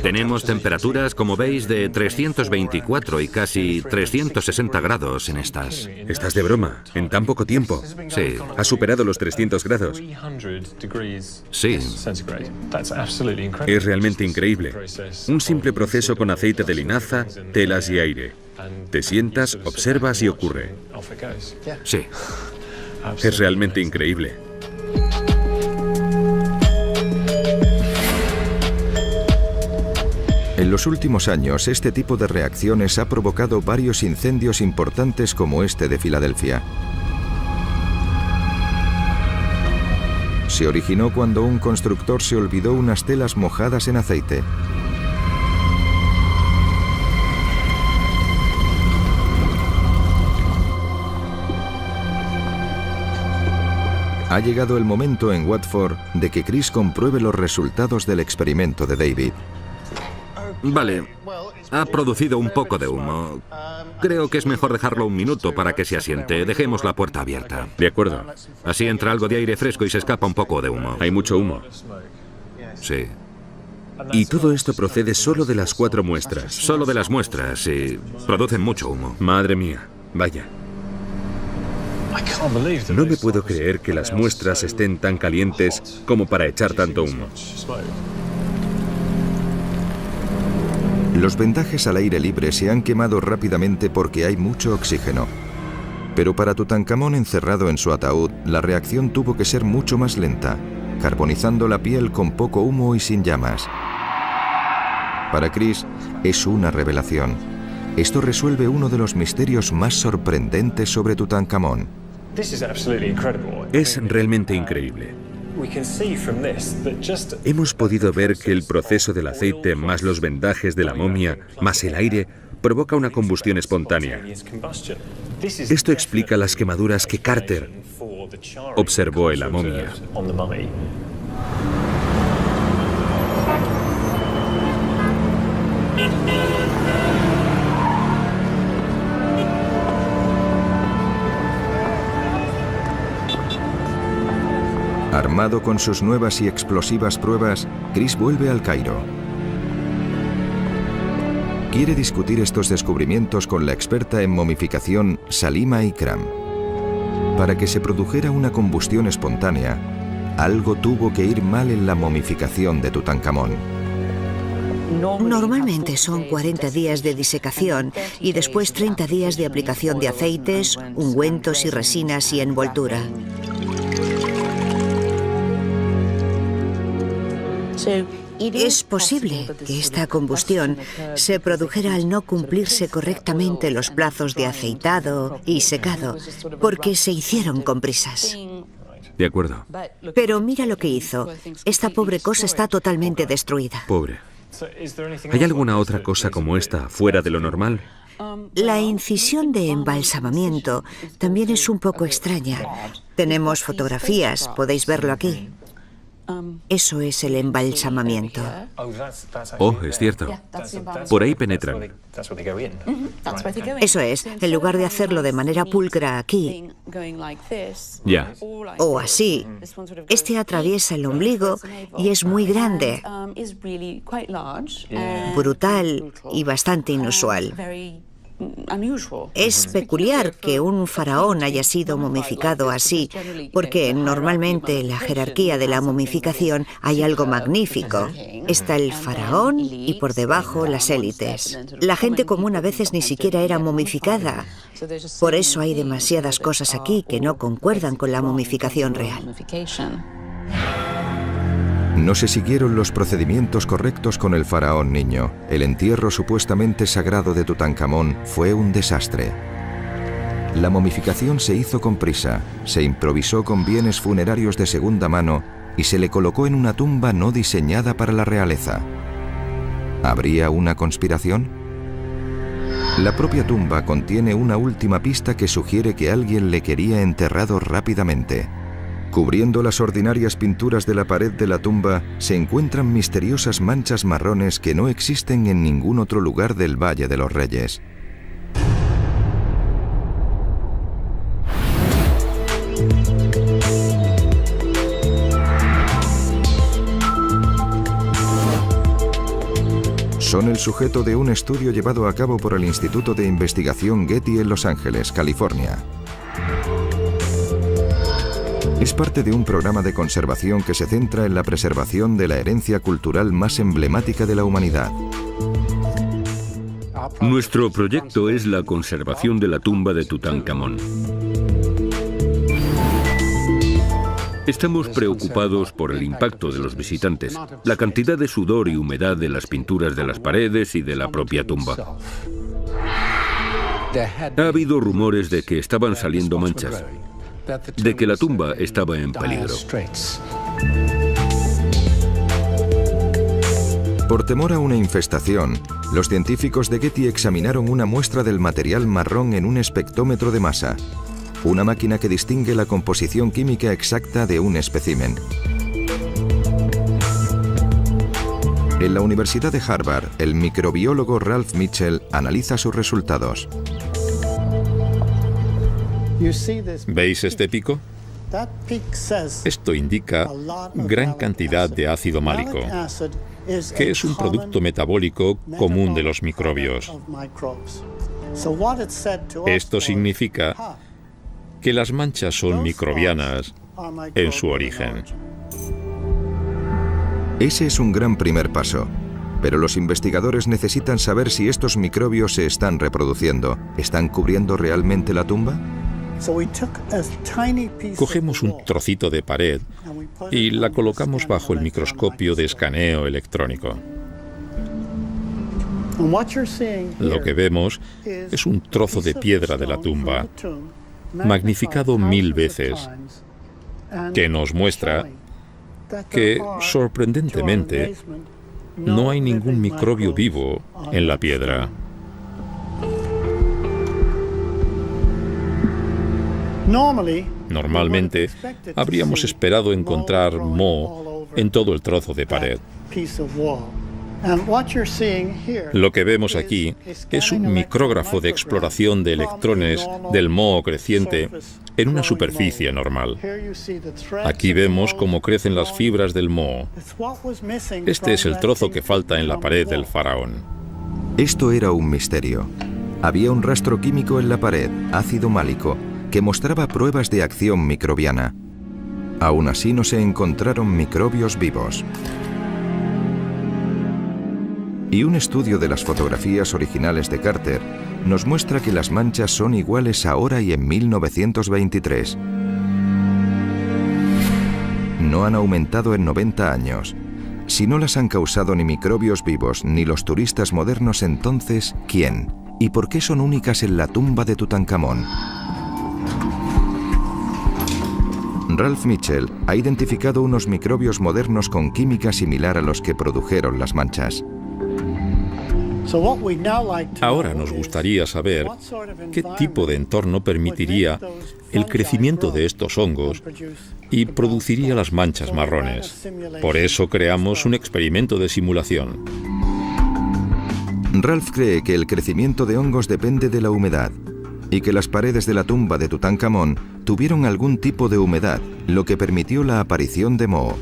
Tenemos temperaturas, como veis, de 324 y casi 360 grados en estas. Estás de broma, en tan poco tiempo. Sí. ¿Has superado los 300 grados? Sí. Es realmente increíble. Un simple proceso con aceite de linaza, telas y aire. Te sientas, observas y ocurre. Sí. Es realmente increíble. En los últimos años, este tipo de reacciones ha provocado varios incendios importantes como este de Filadelfia. Se originó cuando un constructor se olvidó unas telas mojadas en aceite. Ha llegado el momento en Watford de que Chris compruebe los resultados del experimento de David. Vale, ha producido un poco de humo. Creo que es mejor dejarlo un minuto para que se asiente. Dejemos la puerta abierta. De acuerdo. Así entra algo de aire fresco y se escapa un poco de humo. Hay mucho humo. Sí. Y todo esto procede solo de las 4 muestras. Solo de las muestras, sí. Producen mucho humo. Madre mía, vaya. No me puedo creer que las muestras estén tan calientes como para echar tanto humo. Los vendajes al aire libre se han quemado rápidamente porque hay mucho oxígeno. Pero para Tutankamón encerrado en su ataúd, la reacción tuvo que ser mucho más lenta, carbonizando la piel con poco humo y sin llamas. Para Chris, es una revelación. Esto resuelve uno de los misterios más sorprendentes sobre Tutankamón. Es realmente increíble. Hemos podido ver que el proceso del aceite más los vendajes de la momia más el aire provoca una combustión espontánea. Esto explica las quemaduras que Carter observó en la momia. Armado con sus nuevas y explosivas pruebas, Chris vuelve al Cairo. Quiere discutir estos descubrimientos con la experta en momificación Salima Ikram. Para que se produjera una combustión espontánea, algo tuvo que ir mal en la momificación de Tutankamón. Normalmente son 40 días de disecación y después 30 días de aplicación de aceites, ungüentos y resinas y envoltura. Es posible que esta combustión se produjera al no cumplirse correctamente los plazos de aceitado y secado, porque se hicieron con prisas. De acuerdo. Pero mira lo que hizo. Esta pobre cosa está totalmente destruida. Pobre. ¿Hay alguna otra cosa como esta fuera de lo normal? La incisión de embalsamamiento también es un poco extraña. Tenemos fotografías, podéis verlo aquí. Eso es el embalsamamiento. Oh, es cierto. Por ahí penetran. Eso es, en lugar de hacerlo de manera pulcra aquí, Ya. o así, este atraviesa el ombligo y es muy grande, brutal y bastante inusual. Es peculiar que un faraón haya sido momificado así, porque normalmente en la jerarquía de la momificación hay algo magnífico. Está el faraón y por debajo las élites. La gente común a veces ni siquiera era momificada. Por eso hay demasiadas cosas aquí que no concuerdan con la momificación real. No se siguieron los procedimientos correctos con el faraón niño. El entierro supuestamente sagrado de Tutankamón fue un desastre. La momificación se hizo con prisa, se improvisó con bienes funerarios de segunda mano y se le colocó en una tumba no diseñada para la realeza. ¿Habría una conspiración? La propia tumba contiene una última pista que sugiere que alguien le quería enterrado rápidamente. Cubriendo las ordinarias pinturas de la pared de la tumba se encuentran misteriosas manchas marrones que no existen en ningún otro lugar del Valle de los Reyes. Son el sujeto de un estudio llevado a cabo por el Instituto de Investigación Getty en Los Ángeles, California. Es parte de un programa de conservación que se centra en la preservación de la herencia cultural más emblemática de la humanidad. Nuestro proyecto es la conservación de la tumba de Tutankamón. Estamos preocupados por el impacto de los visitantes, la cantidad de sudor y humedad de las pinturas de las paredes y de la propia tumba. Ha habido rumores de que estaban saliendo manchas, de que la tumba estaba en peligro. Por temor a una infestación, los científicos de Getty examinaron una muestra del material marrón en un espectrómetro de masa, una máquina que distingue la composición química exacta de un espécimen. En la Universidad de Harvard, el microbiólogo Ralph Mitchell analiza sus resultados. ¿Veis este pico? Esto indica gran cantidad de ácido málico, que es un producto metabólico común de los microbios. Esto significa que las manchas son microbianas en su origen. Ese es un gran primer paso, pero los investigadores necesitan saber si estos microbios se están reproduciendo. ¿Están cubriendo realmente la tumba? Cogemos un trocito de pared y la colocamos bajo el microscopio de escaneo electrónico. Lo que vemos es un trozo de piedra de la tumba, magnificado 1000 veces, que nos muestra que, sorprendentemente, no hay ningún microbio vivo en la piedra. Normalmente, habríamos esperado encontrar moho en todo el trozo de pared. Lo que vemos aquí es un micrógrafo de exploración de electrones del moho creciente en una superficie normal. Aquí vemos cómo crecen las fibras del moho. Este es el trozo que falta en la pared del faraón. Esto era un misterio. Había un rastro químico en la pared, ácido málico, que mostraba pruebas de acción microbiana. Aún así no se encontraron microbios vivos. Y un estudio de las fotografías originales de Carter nos muestra que las manchas son iguales ahora y en 1923. No han aumentado en 90 años. Si no las han causado ni microbios vivos ni los turistas modernos, entonces, ¿quién? ¿Y por qué son únicas en la tumba de Tutankamón? Ralph Mitchell ha identificado unos microbios modernos con química similar a los que produjeron las manchas. Ahora nos gustaría saber qué tipo de entorno permitiría el crecimiento de estos hongos y produciría las manchas marrones. Por eso creamos un experimento de simulación. Ralph cree que el crecimiento de hongos depende de la humedad y que las paredes de la tumba de Tutankamón tuvieron algún tipo de humedad, lo que permitió la aparición de moho.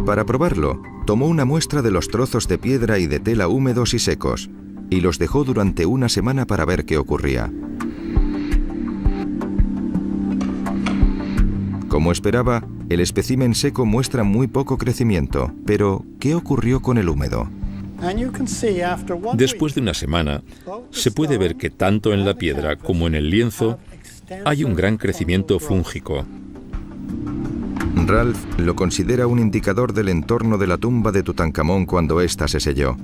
Para probarlo, tomó una muestra de los trozos de piedra y de tela húmedos y secos, y los dejó durante una semana para ver qué ocurría. Como esperaba, el espécimen seco muestra muy poco crecimiento, pero ¿qué ocurrió con el húmedo? Después de una semana, se puede ver que tanto en la piedra como en el lienzo hay un gran crecimiento fúngico. Ralph lo considera un indicador del entorno de la tumba de Tutankamón cuando ésta se selló.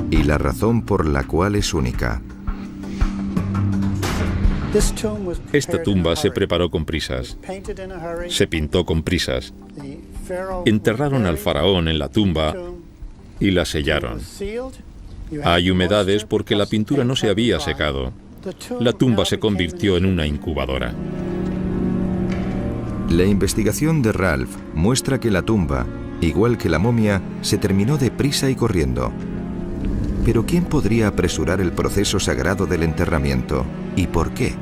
Y la razón por la cual es única. Esta tumba se preparó con prisas. Se pintó con prisas. Enterraron al faraón en la tumba y la sellaron. Hay humedades porque la pintura no se había secado. La tumba se convirtió en una incubadora. La investigación de Ralph muestra que la tumba, igual que la momia, se terminó deprisa y corriendo. Pero ¿quién podría apresurar el proceso sagrado del enterramiento? ¿Y por qué?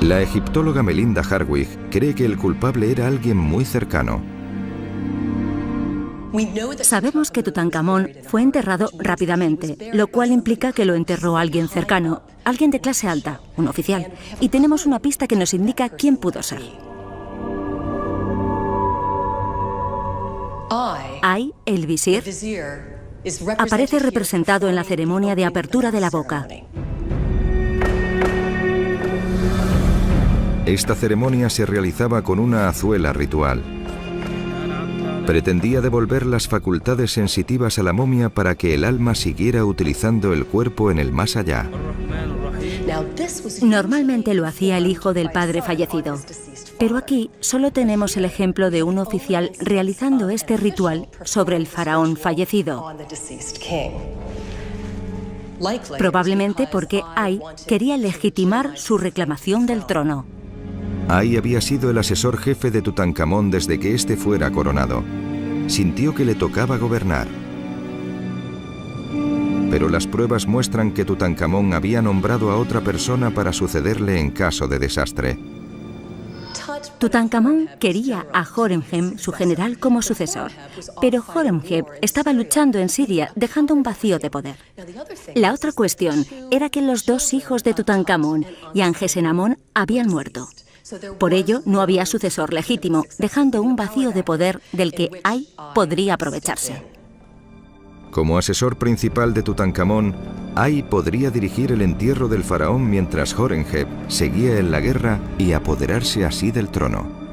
La egiptóloga Melinda Harwig cree que el culpable era alguien muy cercano. Sabemos que Tutankamón fue enterrado rápidamente, lo cual implica que lo enterró alguien cercano, alguien de clase alta, un oficial, y tenemos una pista que nos indica quién pudo ser. Ay, el visir, aparece representado en la ceremonia de apertura de la boca. Esta ceremonia se realizaba con una azuela ritual. Pretendía devolver las facultades sensitivas a la momia para que el alma siguiera utilizando el cuerpo en el más allá. Normalmente lo hacía el hijo del padre fallecido, pero aquí solo tenemos el ejemplo de un oficial realizando este ritual sobre el faraón fallecido. Probablemente porque Ay quería legitimar su reclamación del trono. Ay había sido el asesor jefe de Tutankamón desde que éste fuera coronado. Sintió que le tocaba gobernar. Pero las pruebas muestran que Tutankamón había nombrado a otra persona para sucederle en caso de desastre. Tutankamón quería a Horemheb, su general, como sucesor, pero Horemheb estaba luchando en Siria, dejando un vacío de poder. La otra cuestión era que los dos hijos de Tutankamón y Angesenamón habían muerto. Por ello, no había sucesor legítimo, dejando un vacío de poder del que Ay podría aprovecharse. Como asesor principal de Tutankamón, Ay podría dirigir el entierro del faraón mientras Horemheb seguía en la guerra y apoderarse así del trono.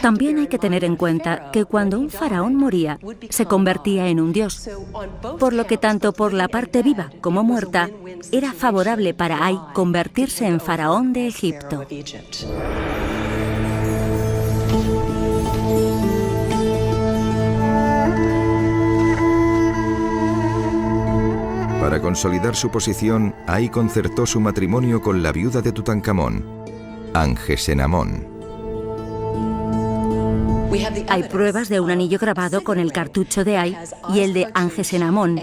También hay que tener en cuenta que cuando un faraón moría, se convertía en un dios, por lo que tanto por la parte viva como muerta, era favorable para Ay convertirse en faraón de Egipto. Para consolidar su posición, Ay concertó su matrimonio con la viuda de Tutankamón, Angesenamón. Hay pruebas de un anillo grabado con el cartucho de Ay y el de Angesenamón.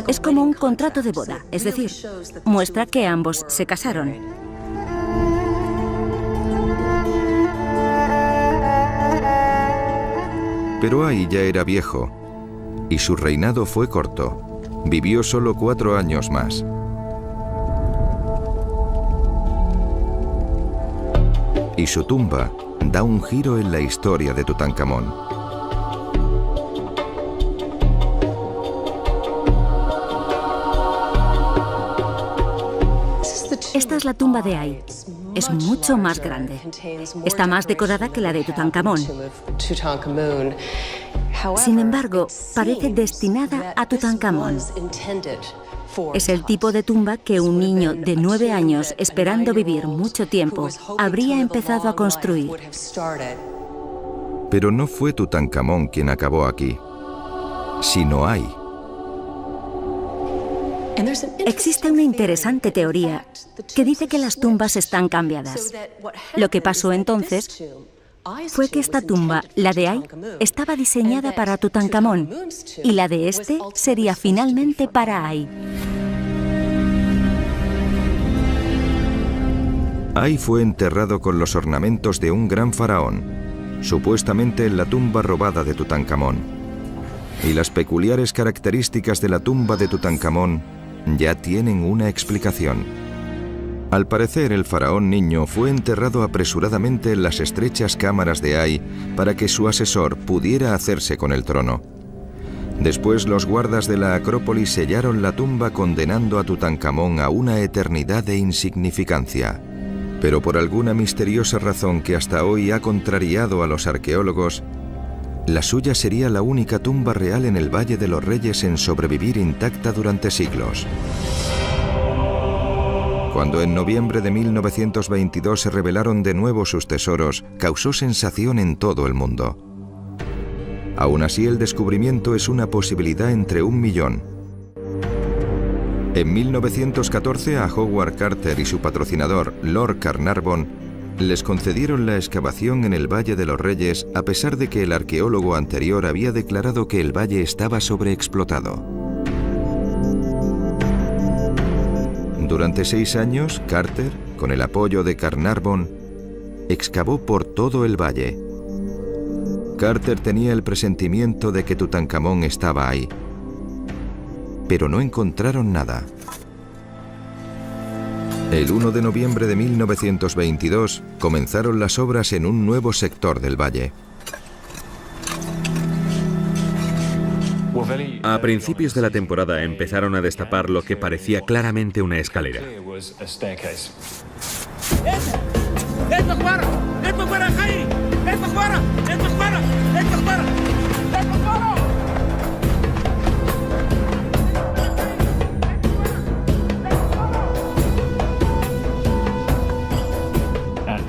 Es como un contrato de boda, es decir, muestra que ambos se casaron. Pero Ay ya era viejo, y su reinado fue corto. Vivió solo 4 años más. Y su tumba da un giro en la historia de Tutankamón. Esta es la tumba de Ay. Es mucho más grande. Está más decorada que la de Tutankamón. Sin embargo, parece destinada a Tutankamón. Es el tipo de tumba que un niño de 9 años, esperando vivir mucho tiempo, habría empezado a construir. Pero no fue Tutankamón quien acabó aquí, sino Ay. Existe una interesante teoría que dice que las tumbas están cambiadas. Lo que pasó entonces fue que esta tumba, la de Ay, estaba diseñada para Tutankamón y la de este sería finalmente para Ay. Ahí fue enterrado con los ornamentos de un gran faraón, supuestamente en la tumba robada de Tutankamón. Y las peculiares características de la tumba de Tutankamón ya tienen una explicación. Al parecer, el faraón niño fue enterrado apresuradamente en las estrechas cámaras de Ay para que su asesor pudiera hacerse con el trono. Después, los guardas de la Acrópolis sellaron la tumba condenando a Tutankamón a una eternidad de insignificancia. Pero por alguna misteriosa razón que hasta hoy ha contrariado a los arqueólogos, la suya sería la única tumba real en el Valle de los Reyes en sobrevivir intacta durante siglos. Cuando en noviembre de 1922 se revelaron de nuevo sus tesoros, causó sensación en todo el mundo. Aún así, el descubrimiento es una posibilidad entre 1 millón. En 1914, a Howard Carter y su patrocinador, Lord Carnarvon, les concedieron la excavación en el Valle de los Reyes, a pesar de que el arqueólogo anterior había declarado que el valle estaba sobreexplotado. Durante 6 años, Carter, con el apoyo de Carnarvon, excavó por todo el valle. Carter tenía el presentimiento de que Tutankamón estaba ahí, pero no encontraron nada. El 1 de noviembre de 1922 comenzaron las obras en un nuevo sector del valle. A principios de la temporada empezaron a destapar lo que parecía claramente una escalera.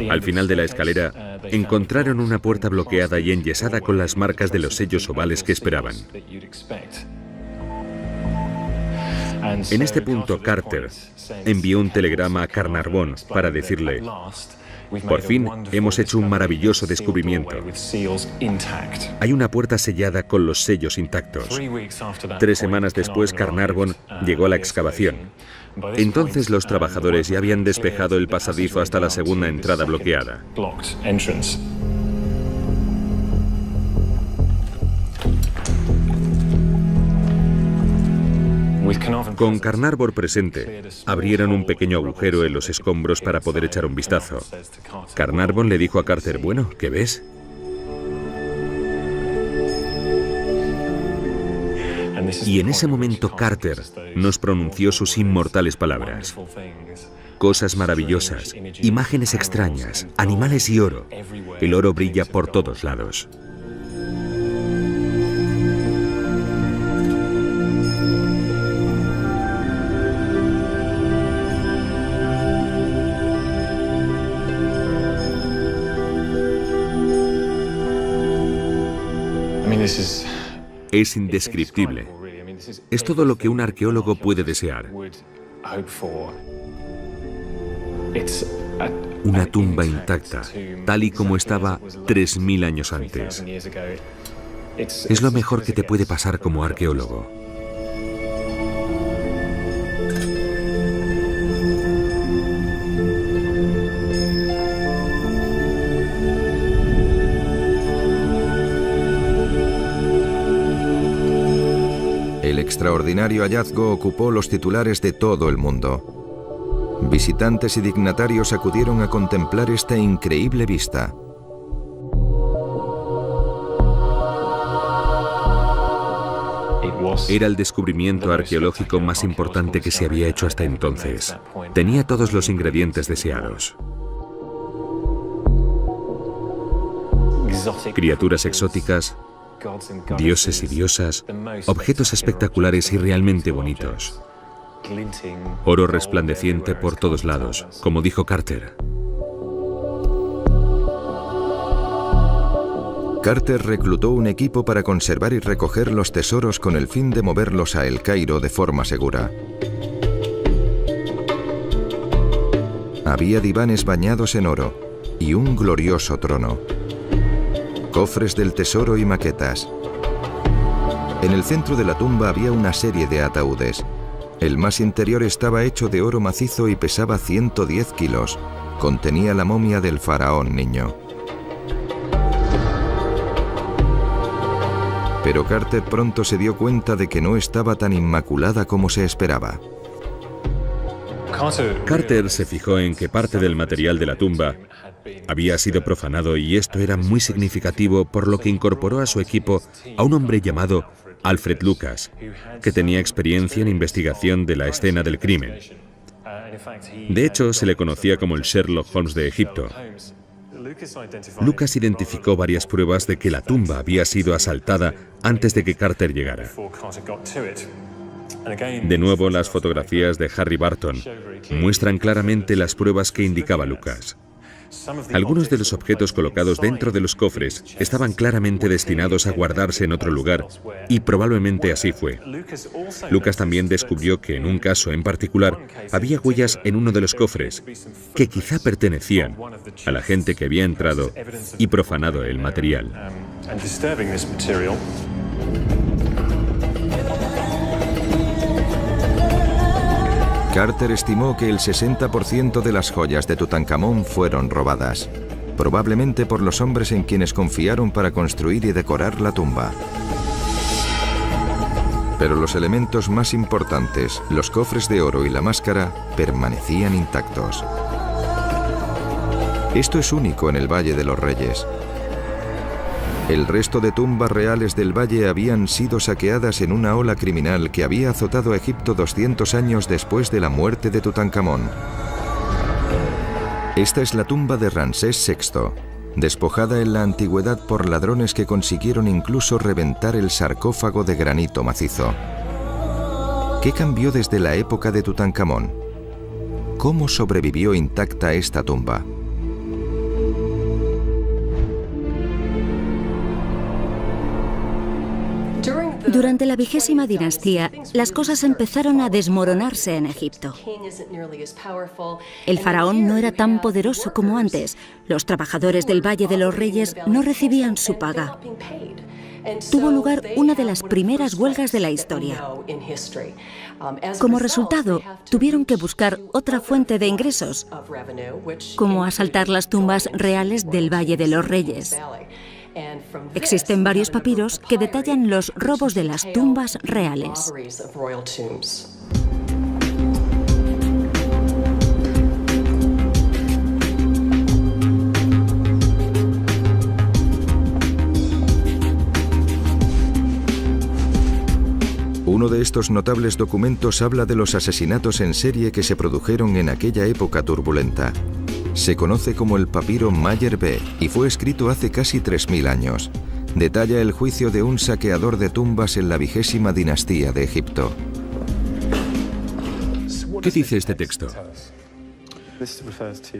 Al final de la escalera, encontraron una puerta bloqueada y enyesada con las marcas de los sellos ovales que esperaban. En este punto, Carter envió un telegrama a Carnarvon para decirle: por fin hemos hecho un maravilloso descubrimiento. Hay una puerta sellada con los sellos intactos. 3 semanas después, Carnarvon llegó a la excavación. Entonces los trabajadores ya habían despejado el pasadizo hasta la segunda entrada bloqueada. Con Carnarvon presente, abrieron un pequeño agujero en los escombros para poder echar un vistazo. Carnarvon le dijo a Carter: bueno, ¿qué ves? Y en ese momento Carter nos pronunció sus inmortales palabras. Cosas maravillosas, imágenes extrañas, animales y oro. El oro brilla por todos lados. Es indescriptible. Es todo lo que un arqueólogo puede desear. Una tumba intacta, tal y como estaba 3000 años antes. Es lo mejor que te puede pasar como arqueólogo. El extraordinario hallazgo ocupó los titulares de todo el mundo. Visitantes y dignatarios acudieron a contemplar esta increíble vista. Era el descubrimiento arqueológico más importante que se había hecho hasta entonces. Tenía todos los ingredientes deseados. Criaturas exóticas, dioses y diosas, objetos espectaculares y realmente bonitos. Oro resplandeciente por todos lados, como dijo Carter. Carter reclutó un equipo para conservar y recoger los tesoros con el fin de moverlos a El Cairo de forma segura. Había divanes bañados en oro y un glorioso trono. Cofres del tesoro y maquetas. En el centro de la tumba había una serie de ataúdes. El más interior estaba hecho de oro macizo y pesaba 110 kilos, contenía la momia del faraón niño. Pero Carter pronto se dio cuenta de que no estaba tan inmaculada como se esperaba. Carter se fijó en que parte del material de la tumba había sido profanado y esto era muy significativo, por lo que incorporó a su equipo a un hombre llamado Alfred Lucas, que tenía experiencia en investigación de la escena del crimen. De hecho, se le conocía como el Sherlock Holmes de Egipto. Lucas identificó varias pruebas de que la tumba había sido asaltada antes de que Carter llegara. De nuevo, las fotografías de Harry Barton muestran claramente las pruebas que indicaba Lucas. Algunos de los objetos colocados dentro de los cofres estaban claramente destinados a guardarse en otro lugar, y probablemente así fue. Lucas también descubrió que en un caso en particular había huellas en uno de los cofres que quizá pertenecían a la gente que había entrado y profanado el material. Carter estimó que el 60% de las joyas de Tutankamón fueron robadas, probablemente por los hombres en quienes confiaron para construir y decorar la tumba. Pero los elementos más importantes, los cofres de oro y la máscara, permanecían intactos. Esto es único en el Valle de los Reyes. El resto de tumbas reales del valle habían sido saqueadas en una ola criminal que había azotado a Egipto 200 años después de la muerte de Tutankamón. Esta es la tumba de Ramsés VI, despojada en la antigüedad por ladrones que consiguieron incluso reventar el sarcófago de granito macizo. ¿Qué cambió desde la época de Tutankamón? ¿Cómo sobrevivió intacta esta tumba? Durante la 20ª dinastía, las cosas empezaron a desmoronarse en Egipto. El faraón no era tan poderoso como antes. Los trabajadores del Valle de los Reyes no recibían su paga. Tuvo lugar una de las primeras huelgas de la historia. Como resultado, tuvieron que buscar otra fuente de ingresos, como asaltar las tumbas reales del Valle de los Reyes. Existen varios papiros que detallan los robos de las tumbas reales. Uno de estos notables documentos habla de los asesinatos en serie que se produjeron en aquella época turbulenta. Se conoce como el papiro Mayer B y fue escrito hace casi 3000 años. Detalla el juicio de un saqueador de tumbas en la 20ª dinastía de Egipto. ¿Qué dice este texto?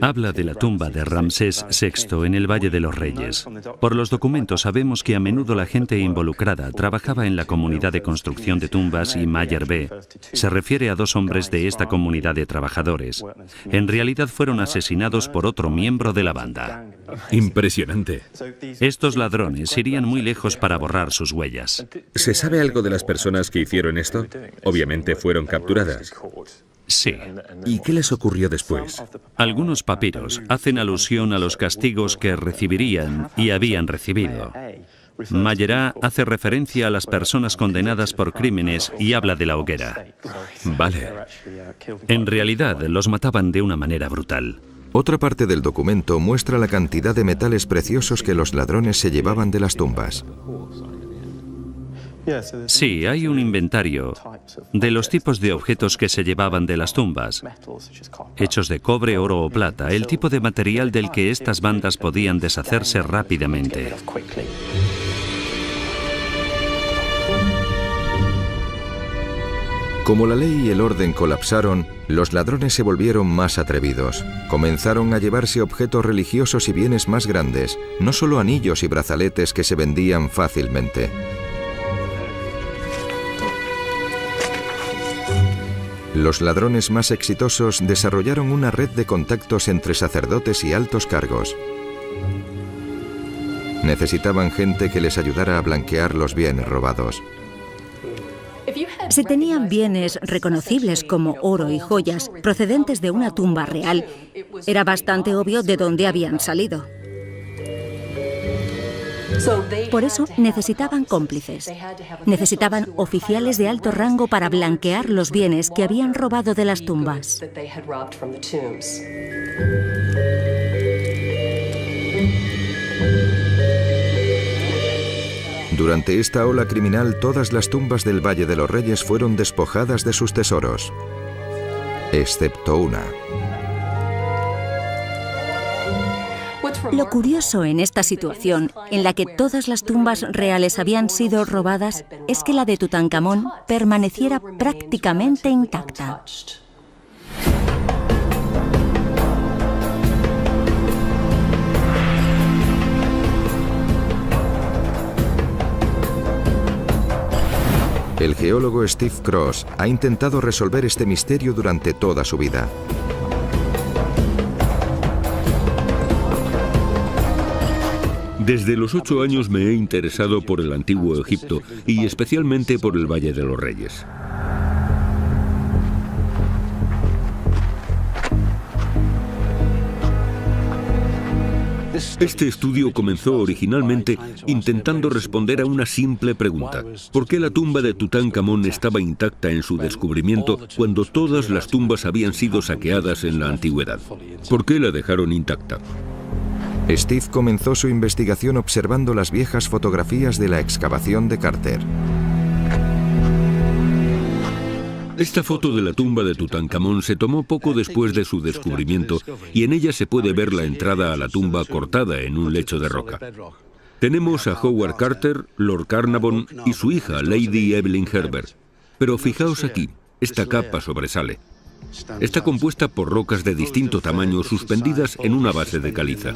Habla de la tumba de Ramsés VI en el Valle de los Reyes. Por los documentos sabemos que a menudo la gente involucrada trabajaba en la comunidad de construcción de tumbas y Mayer B se refiere a dos hombres de esta comunidad de trabajadores. En realidad fueron asesinados por otro miembro de la banda. Impresionante. Estos ladrones irían muy lejos para borrar sus huellas. ¿Se sabe algo de las personas que hicieron esto? Obviamente fueron capturadas. Sí. ¿Y qué les ocurrió después? Algunos papiros hacen alusión a los castigos que recibirían y habían recibido. Mayerá hace referencia a las personas condenadas por crímenes y habla de la hoguera. Vale. En realidad, los mataban de una manera brutal. Otra parte del documento muestra la cantidad de metales preciosos que los ladrones se llevaban de las tumbas. Sí, hay un inventario de los tipos de objetos que se llevaban de las tumbas, hechos de cobre, oro o plata, el tipo de material del que estas bandas podían deshacerse rápidamente. Como la ley y el orden colapsaron, los ladrones se volvieron más atrevidos. Comenzaron a llevarse objetos religiosos y bienes más grandes, no solo anillos y brazaletes que se vendían fácilmente. Los ladrones más exitosos desarrollaron una red de contactos entre sacerdotes y altos cargos. Necesitaban gente que les ayudara a blanquear los bienes robados. Si tenían bienes reconocibles como oro y joyas procedentes de una tumba real, era bastante obvio de dónde habían salido. Por eso necesitaban cómplices. Necesitaban oficiales de alto rango para blanquear los bienes que habían robado de las tumbas. Durante esta ola criminal, todas las tumbas del Valle de los Reyes fueron despojadas de sus tesoros, excepto una. Lo curioso en esta situación, en la que todas las tumbas reales habían sido robadas, es que la de Tutankamón permaneciera prácticamente intacta. El geólogo Steve Cross ha intentado resolver este misterio durante toda su vida. Desde los 8 años me he interesado por el antiguo Egipto y especialmente por el Valle de los Reyes. Este estudio comenzó originalmente intentando responder a una simple pregunta: ¿por qué la tumba de Tutankamón estaba intacta en su descubrimiento cuando todas las tumbas habían sido saqueadas en la antigüedad? ¿Por qué la dejaron intacta? Steve comenzó su investigación observando las viejas fotografías de la excavación de Carter. Esta foto de la tumba de Tutankamón se tomó poco después de su descubrimiento y en ella se puede ver la entrada a la tumba cortada en un lecho de roca. Tenemos a Howard Carter, Lord Carnarvon y su hija Lady Evelyn Herbert. Pero fijaos aquí, esta capa sobresale. Está compuesta por rocas de distinto tamaño suspendidas en una base de caliza.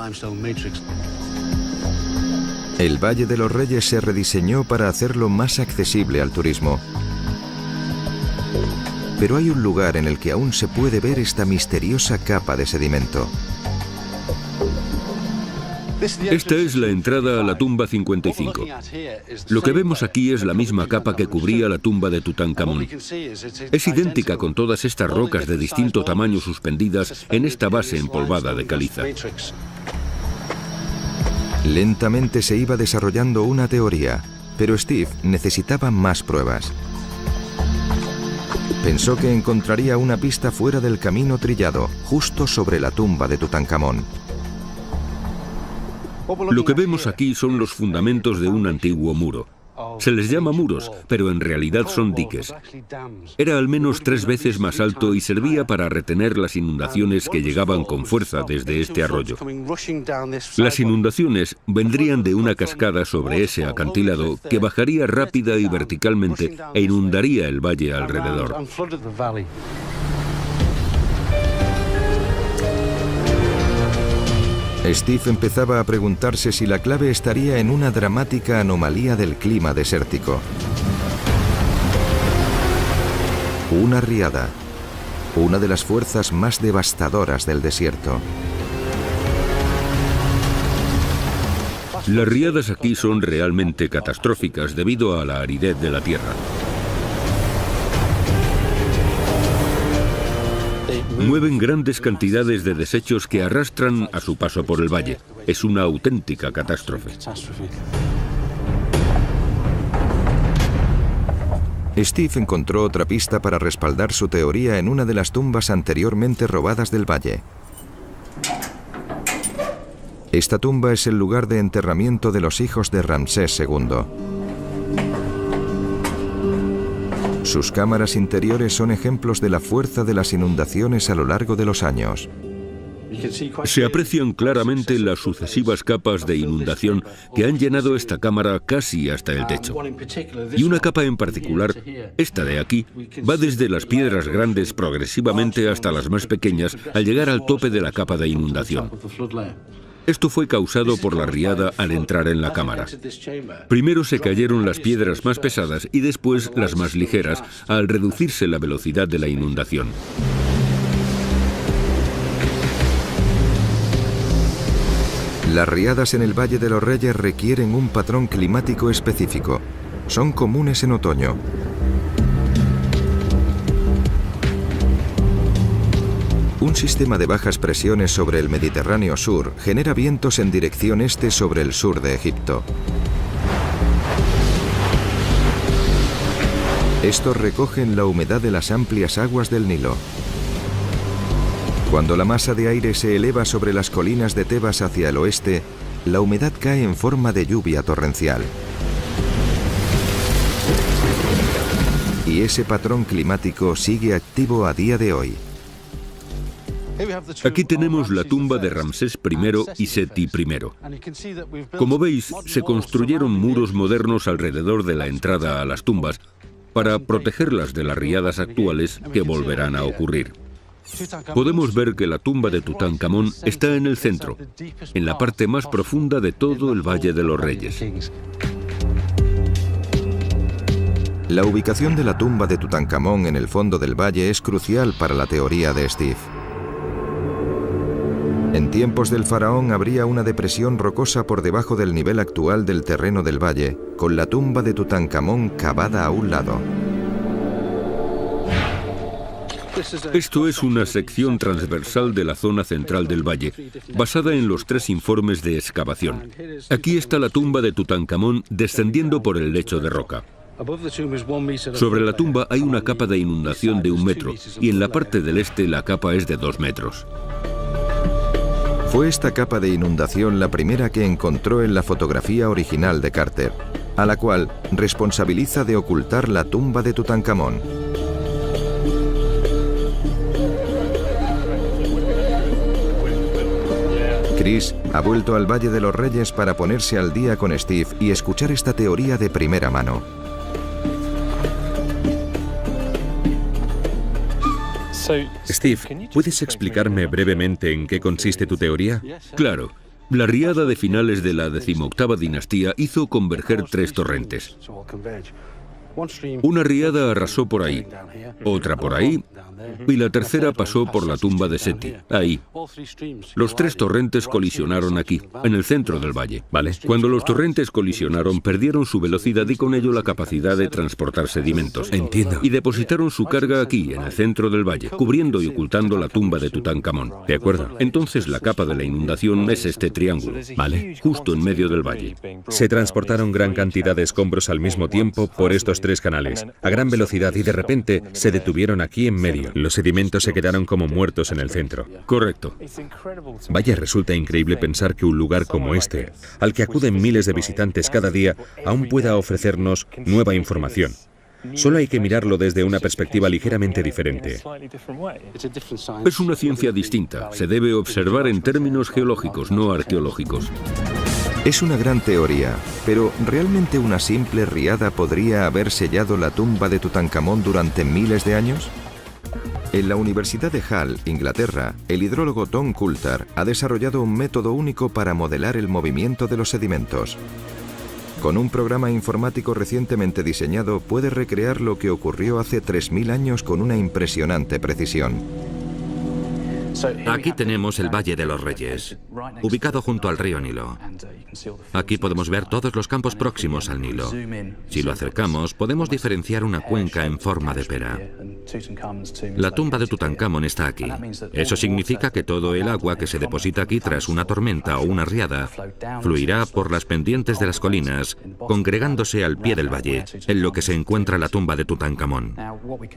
El Valle de los Reyes se rediseñó para hacerlo más accesible al turismo. Pero hay un lugar en el que aún se puede ver esta misteriosa capa de sedimento. Esta es la entrada a la tumba 55. Lo que vemos aquí es la misma capa que cubría la tumba de Tutankamón. Es idéntica con todas estas rocas de distinto tamaño suspendidas en esta base empolvada de caliza. Lentamente se iba desarrollando una teoría, pero Steve necesitaba más pruebas. Pensó que encontraría una pista fuera del camino trillado, justo sobre la tumba de Tutankamón. Lo que vemos aquí son los fundamentos de un antiguo muro. Se les llama muros, pero en realidad son diques. Era al menos 3 veces más alto y servía para retener las inundaciones que llegaban con fuerza desde este arroyo. Las inundaciones vendrían de una cascada sobre ese acantilado que bajaría rápida y verticalmente e inundaría el valle alrededor. Steve empezaba a preguntarse si la clave estaría en una dramática anomalía del clima desértico. Una riada, una de las fuerzas más devastadoras del desierto. Las riadas aquí son realmente catastróficas debido a la aridez de la tierra. Mueven grandes cantidades de desechos que arrastran a su paso por el valle. Es una auténtica catástrofe. Steve encontró otra pista para respaldar su teoría en una de las tumbas anteriormente robadas del valle. Esta tumba es el lugar de enterramiento de los hijos de Ramsés II. Sus cámaras interiores son ejemplos de la fuerza de las inundaciones a lo largo de los años. Se aprecian claramente las sucesivas capas de inundación que han llenado esta cámara casi hasta el techo. Y una capa en particular, esta de aquí, va desde las piedras grandes progresivamente hasta las más pequeñas al llegar al tope de la capa de inundación. Esto fue causado por la riada al entrar en la cámara. Primero se cayeron las piedras más pesadas y después las más ligeras al reducirse la velocidad de la inundación. Las riadas en el Valle de los Reyes requieren un patrón climático específico. Son comunes en otoño. Un sistema de bajas presiones sobre el Mediterráneo sur genera vientos en dirección este sobre el sur de Egipto. Estos recogen la humedad de las amplias aguas del Nilo. Cuando la masa de aire se eleva sobre las colinas de Tebas hacia el oeste, la humedad cae en forma de lluvia torrencial. Y ese patrón climático sigue activo a día de hoy. Aquí tenemos la tumba de Ramsés I y Seti I. Como veis, se construyeron muros modernos alrededor de la entrada a las tumbas para protegerlas de las riadas actuales que volverán a ocurrir. Podemos ver que la tumba de Tutankamón está en el centro, en la parte más profunda de todo el Valle de los Reyes. La ubicación de la tumba de Tutankamón en el fondo del valle es crucial para la teoría de Steve. En tiempos del faraón habría una depresión rocosa por debajo del nivel actual del terreno del valle, con la tumba de Tutankamón cavada a un lado. Esto es una sección transversal de la zona central del valle, basada en los 3 informes de excavación. Aquí está la tumba de Tutankamón descendiendo por el lecho de roca. Sobre la tumba hay una capa de inundación de 1 metro y en la parte del este la capa es de 2 metros. Fue esta capa de inundación la primera que encontró en la fotografía original de Carter, a la cual responsabiliza de ocultar la tumba de Tutankamón. Chris ha vuelto al Valle de los Reyes para ponerse al día con Steve y escuchar esta teoría de primera mano. Steve, ¿puedes explicarme brevemente en qué consiste tu teoría? Claro. La riada de finales de la 18ª dinastía hizo converger 3 torrentes. Una riada arrasó por ahí, otra por ahí, y la tercera pasó por la tumba de Seti, ahí. Los 3 torrentes colisionaron aquí, en el centro del valle. Vale. Cuando los torrentes colisionaron, perdieron su velocidad y con ello la capacidad de transportar sedimentos. Entiendo. Y depositaron su carga aquí, en el centro del valle, cubriendo y ocultando la tumba de Tutankamón. De acuerdo. Entonces la capa de la inundación es este triángulo, Vale. justo en medio del valle. Se transportaron gran cantidad de escombros al mismo tiempo por estos 3 canales, a gran velocidad, y de repente se detuvieron aquí en medio. Los sedimentos se quedaron como muertos en el centro. Correcto. Vaya, resulta increíble pensar que un lugar como este, al que acuden miles de visitantes cada día, aún pueda ofrecernos nueva información. Solo hay que mirarlo desde una perspectiva ligeramente diferente. Es una ciencia distinta. Se debe observar en términos geológicos, no arqueológicos. Es una gran teoría, pero ¿realmente una simple riada podría haber sellado la tumba de Tutankamón durante miles de años? En la Universidad de Hull, Inglaterra, el hidrólogo Tom Coulter ha desarrollado un método único para modelar el movimiento de los sedimentos. Con un programa informático recientemente diseñado, puede recrear lo que ocurrió hace 3000 años con una impresionante precisión. Aquí tenemos el Valle de los Reyes, ubicado junto al río Nilo. Aquí podemos ver todos los campos próximos al Nilo. Si lo acercamos, podemos diferenciar una cuenca en forma de pera. La tumba de Tutankamón está aquí. Eso significa que todo el agua que se deposita aquí tras una tormenta o una riada fluirá por las pendientes de las colinas, congregándose al pie del valle, en lo que se encuentra la tumba de Tutankamón.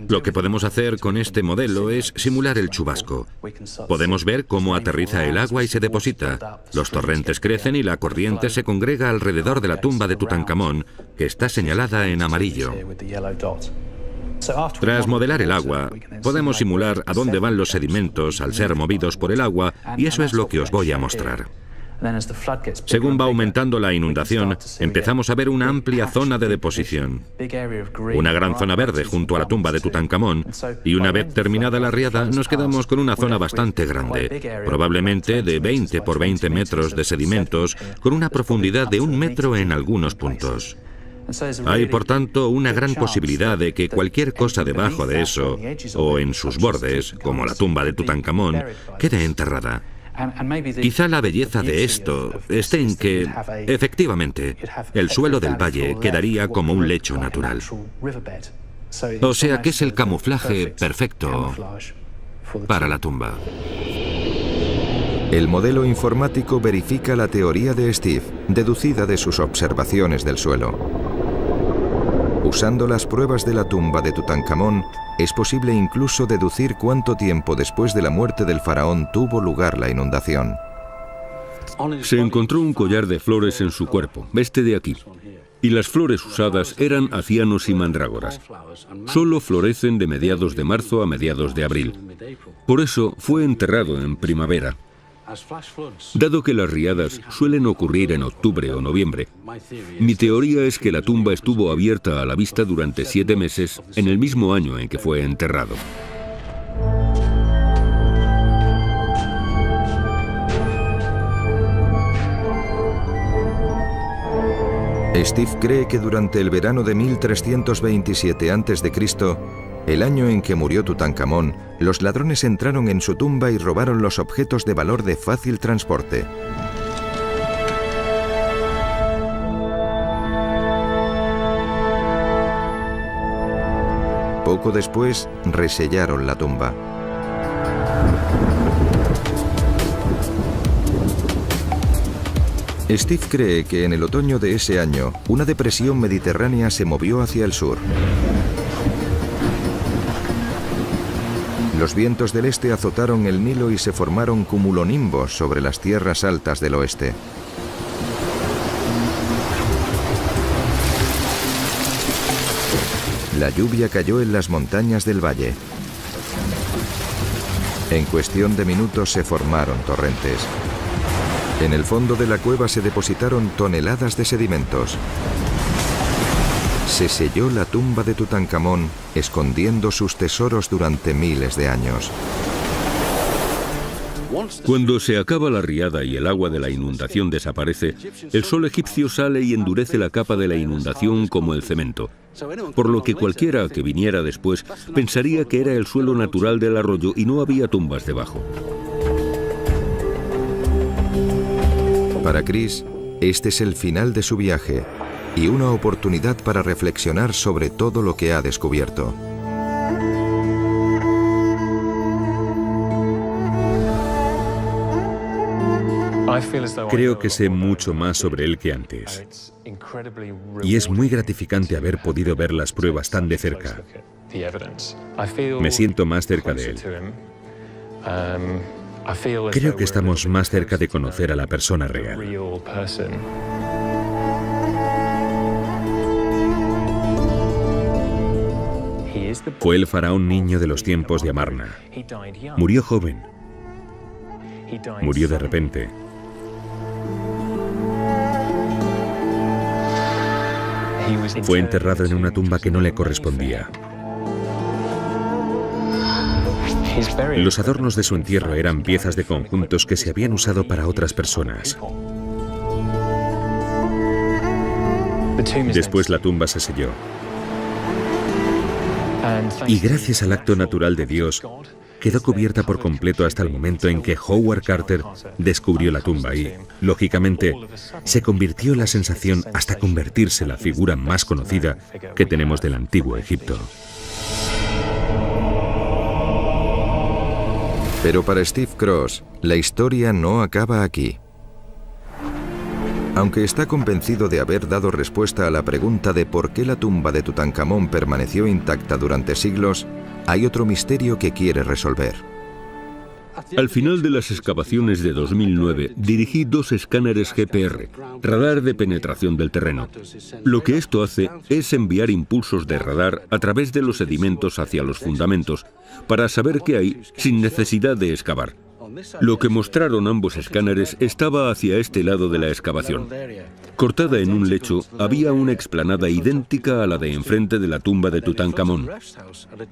Lo que podemos hacer con este modelo es simular el chubasco. Podemos ver cómo aterriza el agua y se deposita. Los torrentes crecen y la corriente se congrega alrededor de la tumba de Tutankamón, que está señalada en amarillo. Tras modelar el agua, podemos simular a dónde van los sedimentos al ser movidos por el agua, y eso es lo que os voy a mostrar. Según va aumentando la inundación, empezamos a ver una amplia zona de deposición. Una gran zona verde junto a la tumba de Tutankamón, y una vez terminada la riada, nos quedamos con una zona bastante grande, probablemente de 20 por 20 metros de sedimentos, con una profundidad de 1 metro en algunos puntos. Hay, por tanto, una gran posibilidad de que cualquier cosa debajo de eso, o en sus bordes, como la tumba de Tutankamón, quede enterrada. Quizá la belleza de esto esté en que, efectivamente, el suelo del valle quedaría como un lecho natural. O sea que es el camuflaje perfecto para la tumba. El modelo informático verifica la teoría de Steve, deducida de sus observaciones del suelo. Usando las pruebas de la tumba de Tutankamón, es posible incluso deducir cuánto tiempo después de la muerte del faraón tuvo lugar la inundación. Se encontró un collar de flores en su cuerpo, este de aquí. Y las flores usadas eran acianos y mandrágoras. Solo florecen de mediados de marzo a mediados de abril. Por eso fue enterrado en primavera. Dado que las riadas suelen ocurrir en octubre o noviembre, mi teoría es que la tumba estuvo abierta a la vista durante 7 meses en el mismo año en que fue enterrado. Steve cree que durante el verano de 1327 a.C., el año en que murió Tutankamón, los ladrones entraron en su tumba y robaron los objetos de valor de fácil transporte. Poco después, resellaron la tumba. Steve cree que en el otoño de ese año, una depresión mediterránea se movió hacia el sur. Los vientos del este azotaron el Nilo y se formaron cumulonimbos sobre las tierras altas del oeste. La lluvia cayó en las montañas del valle. En cuestión de minutos se formaron torrentes. En el fondo de la cueva se depositaron toneladas de sedimentos. Se selló la tumba de Tutankamón, escondiendo sus tesoros durante miles de años. Cuando se acaba la riada y el agua de la inundación desaparece, el sol egipcio sale y endurece la capa de la inundación como el cemento. Por lo que cualquiera que viniera después pensaría que era el suelo natural del arroyo y no había tumbas debajo. Para Chris, este es el final de su viaje y una oportunidad para reflexionar sobre todo lo que ha descubierto. Creo que sé mucho más sobre él que antes. Y es muy gratificante haber podido ver las pruebas tan de cerca. Me siento más cerca de él. Creo que estamos más cerca de conocer a la persona real. Fue el faraón niño de los tiempos de Amarna. Murió joven. Murió de repente. Fue enterrado en una tumba que no le correspondía. Los adornos de su entierro eran piezas de conjuntos que se habían usado para otras personas. Después la tumba se selló. Y gracias al acto natural de Dios, quedó cubierta por completo hasta el momento en que Howard Carter descubrió la tumba y, lógicamente, se convirtió en la sensación hasta convertirse en la figura más conocida que tenemos del antiguo Egipto. Pero para Steve Cross, la historia no acaba aquí. Aunque está convencido de haber dado respuesta a la pregunta de por qué la tumba de Tutankamón permaneció intacta durante siglos, hay otro misterio que quiere resolver. Al final de las excavaciones de 2009, dirigí 2 escáneres GPR, radar de penetración del terreno. Lo que esto hace es enviar impulsos de radar a través de los sedimentos hacia los fundamentos, para saber qué hay sin necesidad de excavar. Lo que mostraron ambos escáneres estaba hacia este lado de la excavación. Cortada en un lecho, había una explanada idéntica a la de enfrente de la tumba de Tutankamón.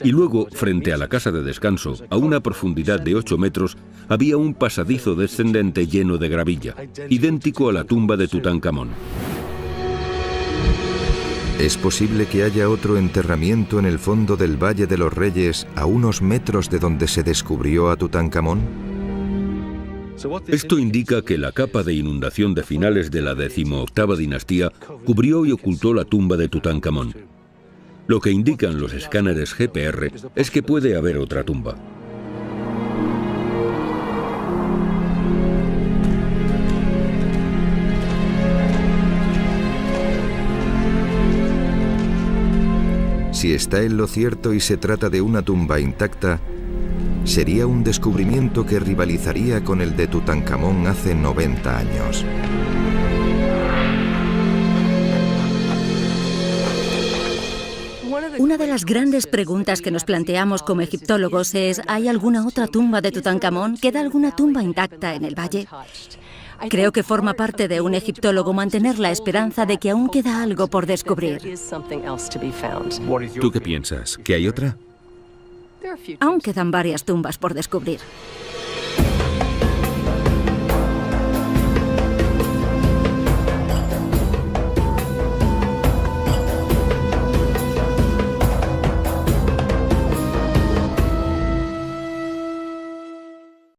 Y luego, frente a la casa de descanso, a una profundidad de 8 metros, había un pasadizo descendente lleno de gravilla, idéntico a la tumba de Tutankamón. ¿Es posible que haya otro enterramiento en el fondo del Valle de los Reyes, a unos metros de donde se descubrió a Tutankamón? Esto indica que la capa de inundación de finales de la 18ª dinastía cubrió y ocultó la tumba de Tutankamón. Lo que indican los escáneres GPR es que puede haber otra tumba. Si está en lo cierto y se trata de una tumba intacta, sería un descubrimiento que rivalizaría con el de Tutankamón hace 90 años. Una de las grandes preguntas que nos planteamos como egiptólogos es: ¿hay alguna otra tumba de Tutankamón? ¿Queda alguna tumba intacta en el valle? Creo que forma parte de un egiptólogo mantener la esperanza de que aún queda algo por descubrir. ¿Tú qué piensas? ¿Que hay otra? Aún quedan varias tumbas por descubrir.